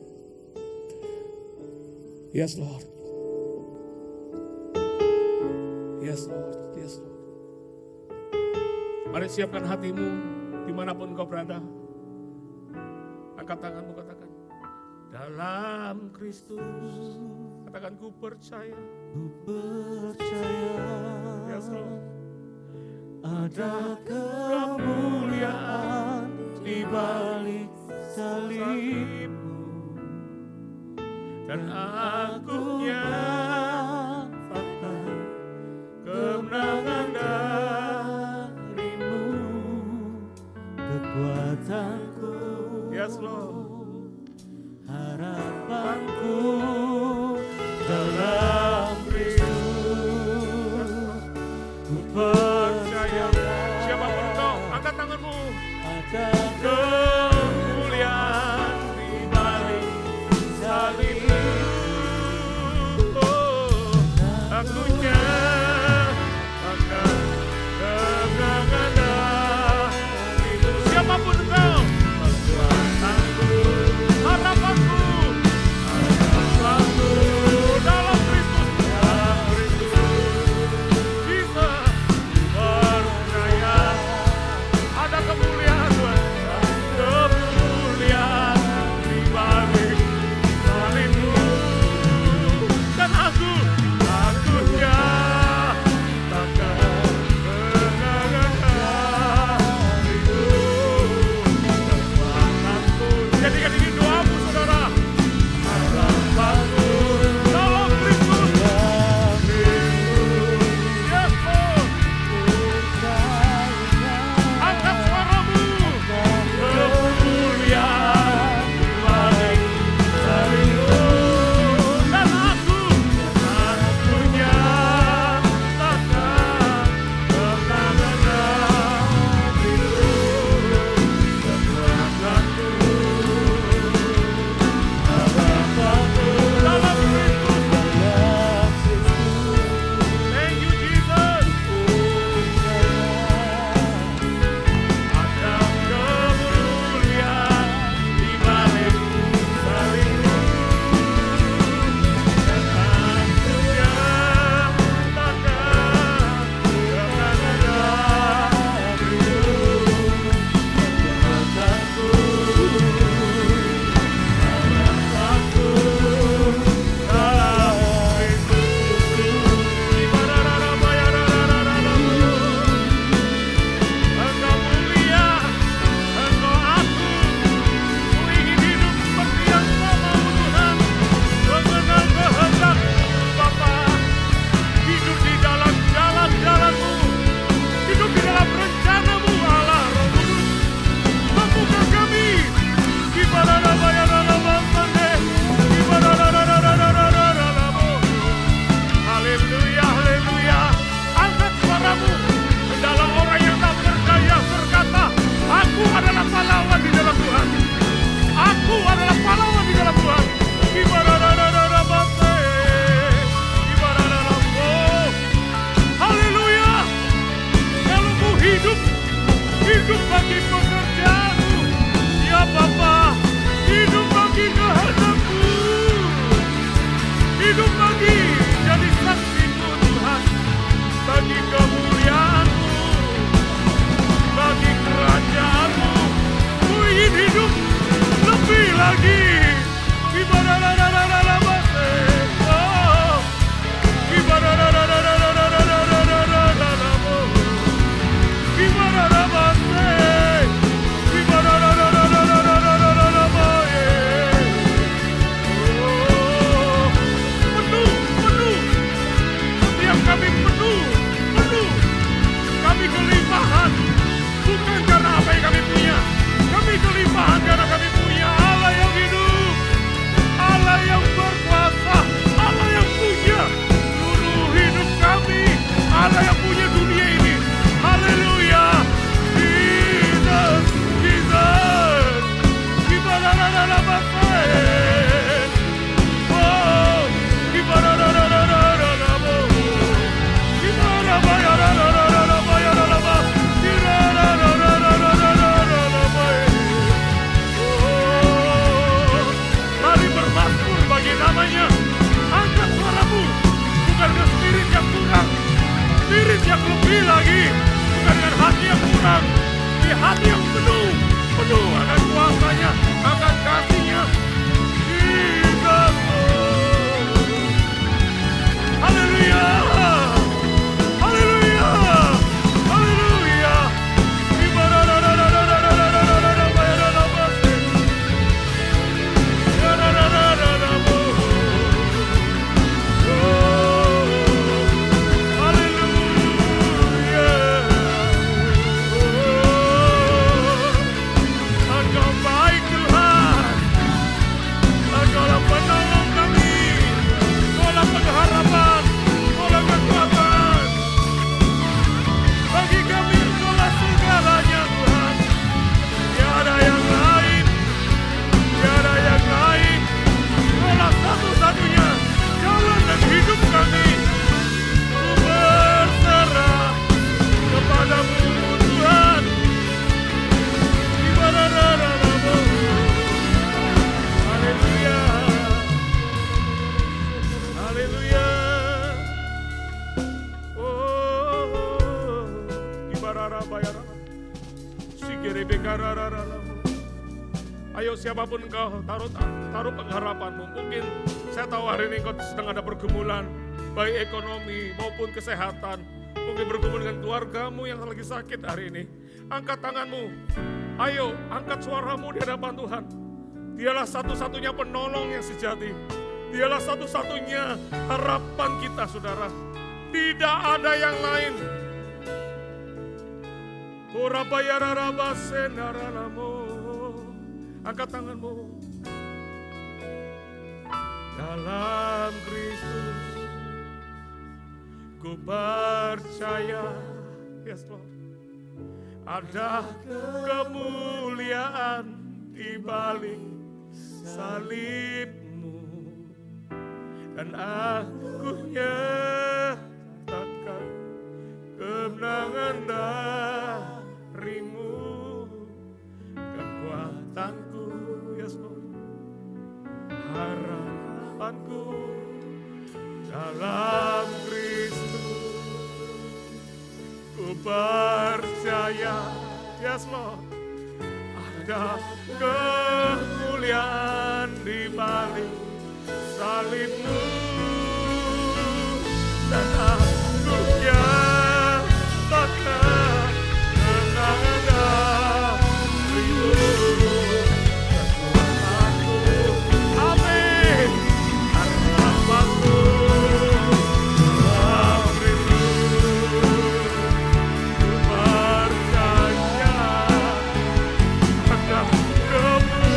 Yes Lord, yes Lord, yes Lord. Mari siapkan hatimu dimanapun kau berada. Angkat tanganmu, katakan, dalam Kristus, katakan ku percaya. Yes Lord. Ada kemuliaan di balik salibmu, dan aku nyatakan kemenangan darimu, kekuatanku, yes Lord, harapanku dalam Kristus. Ku percaya, siapapun engkau, angkat tanganmu. ada Kemuliaan di balik salibmu, aku nyatakan kemenangan darimu. Siapapun engkau, kekuatanku, harapanku dalam Kristus, Jesus. Percaya ada kemuliaan Tuhan, kemuliaan di balik salibmu, dan aku nyatakan kemenangan darimu, kekuatanku. Jadikan ini doamu saudara, harapanku dalam Kristus, yes Lord. Angkat suaramu, kemuliaan di balik salibmu, dan aku nyatakan kemenangan darimu, kekuatanku, harapanku dalam Kristus. Thank you Jesus. Ada kemuliaan di balik salibmu, dan aku nyatakan kemenangan darimu, kekuatanku, harapanku dalam Kristus. Engkau mulia, Engkau agung, ku ingin hidup seperti yang Kau mau Tuhan, mengenal kehendak-Mu Bapa, hidup di dalam jalan-jalan-Mu, hidup di dalam rencana-Mu Allah Roh Kudus. Mampukan kami, haleluya, haleluya. Angkat suaramu, hendaklah orang yang tak berdaya berkata, aku adalah pahlawan di dalam Tuhan. Aku adalah pahlawan di dalam Tuhan. Haleluya. Kalau hidup, hidup bagi pekerjaanmu, ya Bapa, hidup bagi kehendak-Mu, hidup bagi jadi saksi-Mu Tuhan, bagi kemuliaan-Mu, bagi kerajaan-Mu. Ku ingin hidup lebih lagi. Di mana Mari bermasmur bagi namanya. Angkat suaramu, bukan dengan spirit yang kurang, spirit yang lebih lagi, bukan dengan hati yang kurang, di hati yang penuh akan kuasanya, akan kasihnya. Jesus. Haleluya. Haleluya. Haleluya. Engkau baik Tuhan, Engkaulah penolong kami, Engkaulah pengharapan, Engkaulah kekuatan. Bagi kami Engkaulah segalanya Tuhan. Tiada yang lain, tiada yang lain. Engkaulah satu-satunya jalan dan hidup kami. Ku berserah kepadamu Tuhan. Haleluya. Haleluya. Oh, ibarara bayara. Sigere bekarara. Ayo siapapun engkau taruh pengharapanmu. Mungkin saya tahu hari ini engkau sedang ada pergumulan, baik ekonomi maupun kesehatan. Mungkin bergumul dengan keluargamu yang lagi sakit hari ini. Angkat tanganmu. Ayo, angkat suaramu di hadapan Tuhan. Dialah satu-satunya penolong yang sejati. Dialah satu-satunya harapan kita, saudara. Tidak ada yang lain. Angkat tanganmu. Dalam Kristus ku percaya. Yes, Lord. Ada kemuliaan di balik salibmu, dan aku nyatakan kemenangan darimu. Kekuatanku, yes Lord, harapanku dalam Kristus. Ku percaya, yes Lord, ada kemuliaan di balik salibmu, dan aku nyatakan kemenangan darimu. Kekuatanku, amin, harapanku dalam Kristus. Ku percaya ada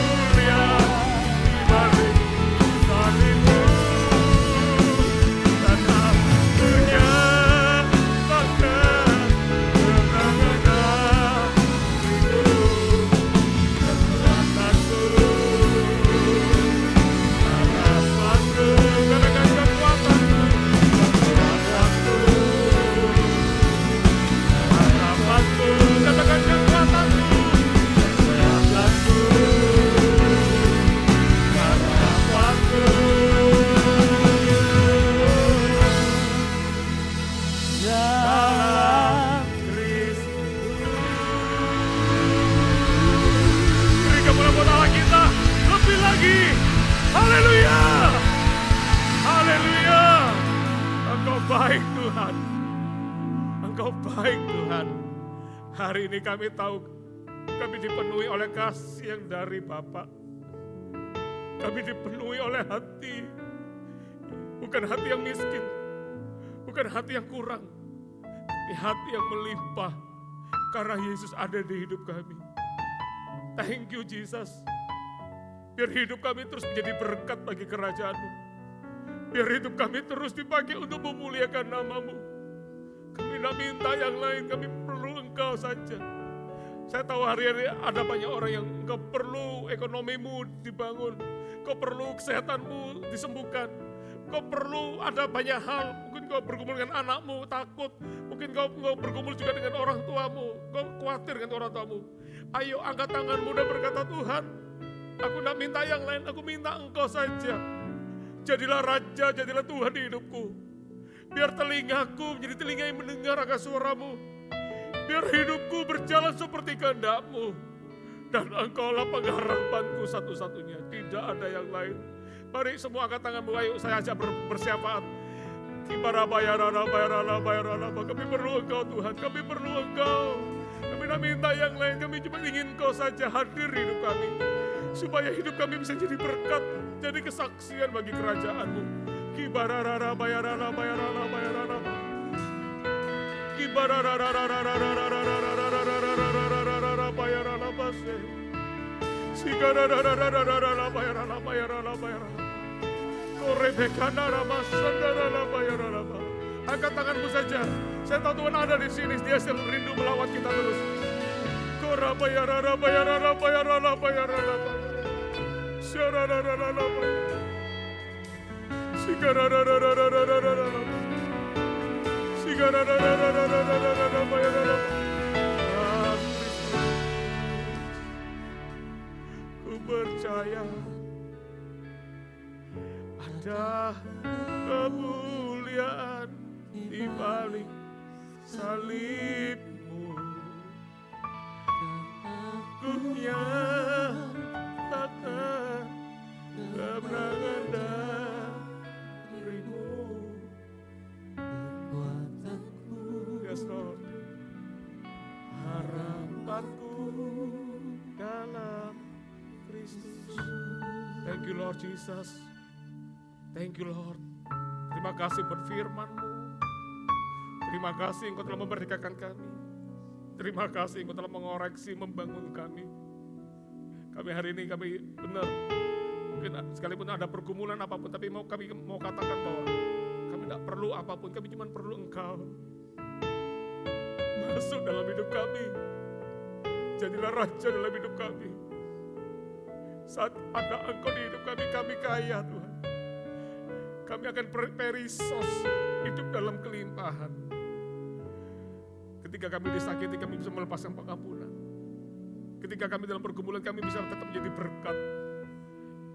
kemuliaan di balik salibmu, dan aku nyatakan kemenangan darimu. Kekuatanku, harapanku, katakan kekuatanku, kekuatanku, harapanku, katakan kekuatanku, kekuatanku, harapanku. Dalam Kristus. Beri kemuliaan buat Allah kita lebih lagi. Haleluya. Haleluya. Engkau baik Tuhan. Engkau baik Tuhan. Hari ini kami tahu kami dipenuhi oleh kasih yang dari Bapa. Kami dipenuhi oleh hati, bukan hati yang miskin, bukan hati yang kurang, tapi hati yang melimpah karena Yesus ada di hidup kami. Thank you Jesus. Biar hidup kami terus menjadi berkat bagi kerajaan-Mu. Biar hidup kami terus dipakai untuk memuliakan nama-Mu. Kami tidak minta yang lain, kami perlu Engkau saja. Saya tahu hari-hari ada banyak orang yang engkau perlu ekonomimu dibangun, kau perlu kesehatanmu disembuhkan, kau perlu ada banyak hal, mungkin kau bergumul dengan anakmu takut, mungkin kau bergumul juga dengan orang tuamu, kau khawatir dengan orang tuamu. Ayo angkat tanganmu dan berkata, Tuhan, aku tidak minta yang lain, aku minta Engkau saja. Jadilah Raja, jadilah Tuhan di hidupku. Biar telingaku menjadi telinga yang mendengar akan suaramu. Biar hidupku berjalan seperti kehendak-Mu. Dan Engkaulah pengharapanku satu-satunya, tidak ada yang lain. Mari semua angkat tanganmu, ayo saya ajak bersyafaat. Kami perlu Engkau Tuhan, kami perlu Engkau. Kami tidak minta yang lain, kami cuma ingin Engkau saja hadir di hidup kami. Supaya hidup kami bisa jadi berkat, jadi kesaksian bagi kerajaan-Mu. Angkat tanganmu saja. Saya tahu Tuhan ada di sini. Dia selalu rindu melawat kita terus. Ku percaya ada kemuliaan di balik salib-Mu. Ku nyatakan kemenangan dari-Mu. Yes Lord. Harapanku dalam Kristus. Thank you Lord Jesus. Thank you Lord. Terima kasih buat firman-Mu. Terima kasih Engkau telah memerdekakan kami. Terima kasih Engkau telah mengoreksi, membangun kami. Kami hari ini kami benar. Mungkin sekalipun ada pergumulan apapun, tapi kami mau katakan bahwa kami tidak perlu apapun, kami cuma perlu Engkau. Masuk dalam hidup kami. Jadilah Raja dalam hidup kami. Saat ada Engkau di hidup kami kaya Tuhan. Kami akan perisos, hidup dalam kelimpahan. Ketika kami disakiti, kami bisa melepaskan pengampunan. Ketika kami dalam pergumulan, kami bisa tetap menjadi berkat.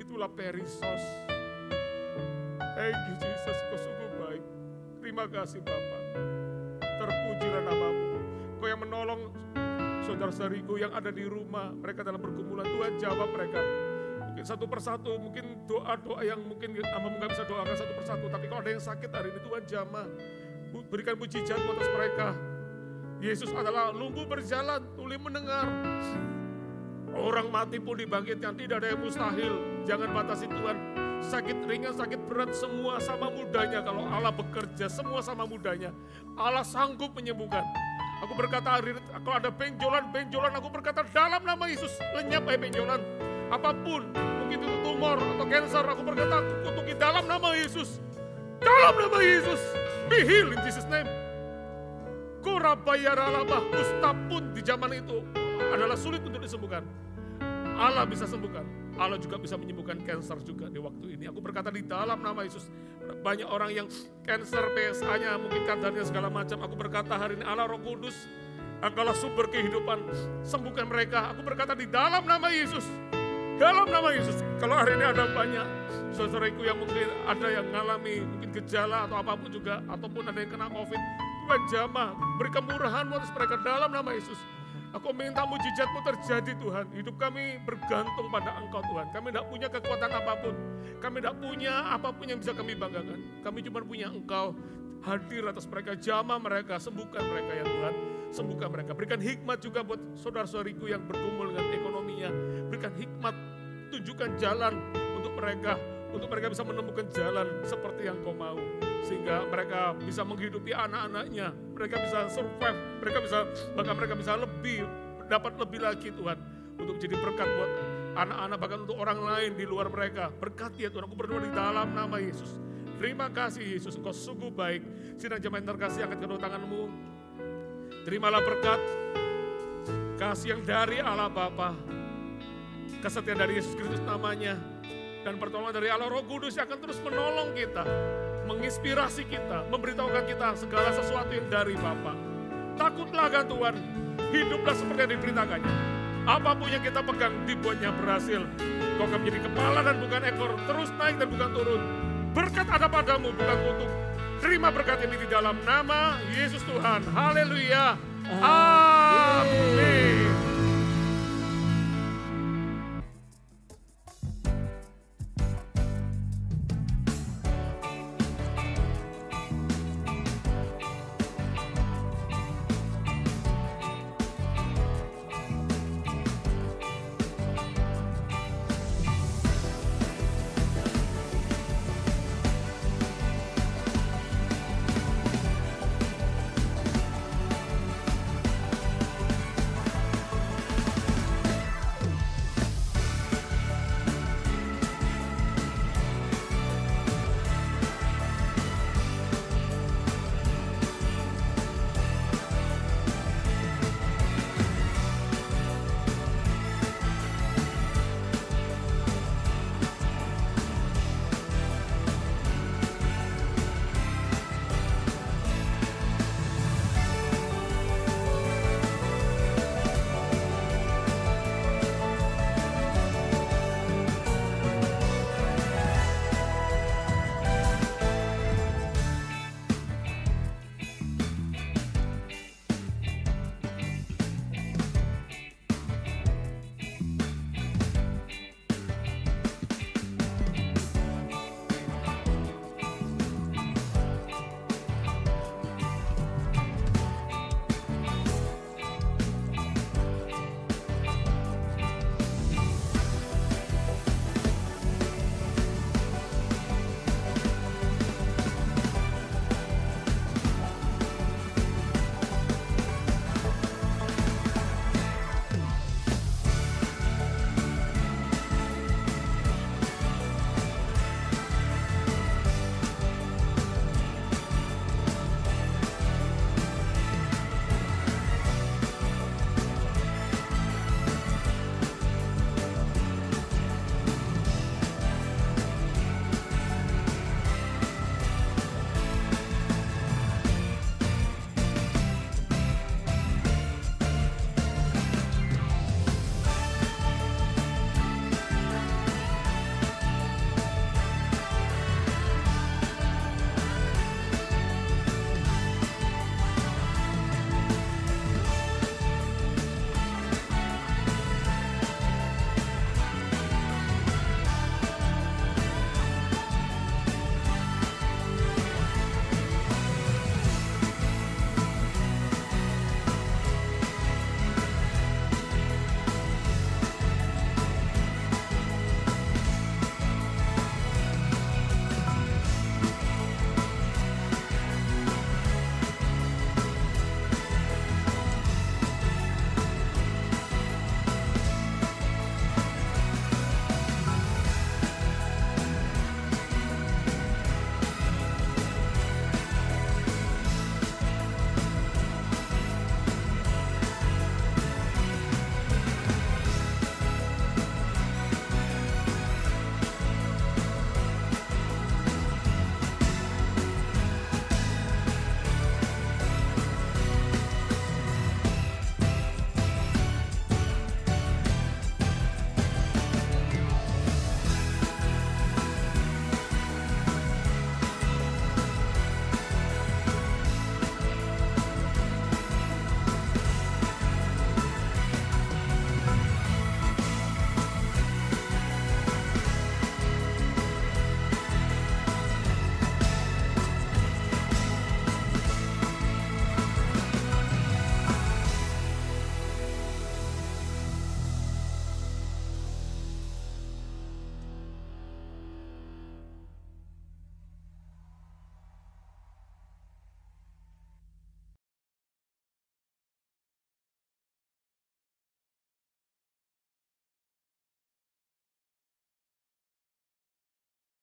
Itulah perisos. Thank you Jesus, Kau sungguh baik. Terima kasih Bapa. Terpujilah nama-Mu. Kau yang menolong saudara-saudariku yang ada di rumah, mereka dalam pergumulan. Tuhan jawab mereka. Mungkin satu persatu, mungkin doa-doa yang mungkin hamba-Mu gak bisa doakan satu persatu. Tapi kalau ada yang sakit hari ini, Tuhan jamah. Berikan mujizat-Mu atas mereka. Yesus adalah lumpuh berjalan, tuli mendengar. Orang mati pun dibangkitkan, tidak ada yang mustahil. Jangan batasi Tuhan. Sakit ringan, sakit berat, semua sama mudahnya. Kalau Allah bekerja, semua sama mudahnya. Allah sanggup menyembuhkan. Aku berkata hari ini, kalau ada benjolan, aku berkata dalam nama Yesus, lenyap benjolan. Apapun, mungkin itu tumor atau kanker, aku berkata aku kutuki dalam nama Yesus. Dalam nama Yesus, be healed in Jesus name. Kurabayaralabah, kusta pun di zaman itu adalah sulit untuk disembuhkan. Allah bisa sembuhkan. Allah juga bisa menyembuhkan kanker juga di waktu ini. Aku berkata di dalam nama Yesus. Banyak orang yang kanker PSA-nya, mungkin kadarnya segala macam. Aku berkata hari ini Allah Roh Kudus, Engkaulah sumber kehidupan. Sembuhkan mereka. Aku berkata di dalam nama Yesus. Dalam nama Yesus. Kalau hari ini ada banyak saudaraku yang mungkin ada yang mengalami mungkin gejala atau apapun juga, ataupun ada yang kena COVID, Tuhan jamah, beri kemurahan atas mereka dalam nama Yesus. Aku minta mujizat-Mu terjadi Tuhan. Hidup kami bergantung pada Engkau Tuhan. Kami tidak punya kekuatan apapun. Kami tidak punya apapun yang bisa kami banggakan. Kami cuma punya Engkau. Hadir atas mereka, jamah mereka, sembuhkan mereka ya Tuhan. Sembuhkan mereka. Berikan hikmat juga buat saudara-saudariku yang bergumul dengan ekonominya. Berikan hikmat, tunjukkan jalan untuk mereka. Untuk mereka bisa menemukan jalan seperti yang Kau mau. Sehingga mereka bisa menghidupi anak-anaknya. Mereka bisa survive. Bahkan mereka bisa dapat lebih lagi Tuhan. Untuk jadi berkat buat anak-anak, bahkan untuk orang lain di luar mereka. Berkati ya Tuhan, aku berdoa di dalam nama Yesus. Terima kasih Yesus, Engkau sungguh baik. Sidang jemaat yang terkasih, angkat kedua tanganmu. Terimalah berkat. kasih yang dari Allah Bapa, kesetiaan dari Yesus Kristus namanya, dan pertolongan dari Allah Roh Kudus yang akan terus menolong kita, menginspirasi kita, memberitahukan kita segala sesuatu yang dari Bapa. Takutlah akan Tuhan, hiduplah seperti yang diperintahkannya. Apapun yang kita pegang dibuatnya berhasil. Kau akan menjadi kepala dan bukan ekor, terus naik dan bukan turun. Berkat ada padamu, bukan kutuk. Terima berkat ini di dalam nama Yesus Tuhan. Haleluya. Amin.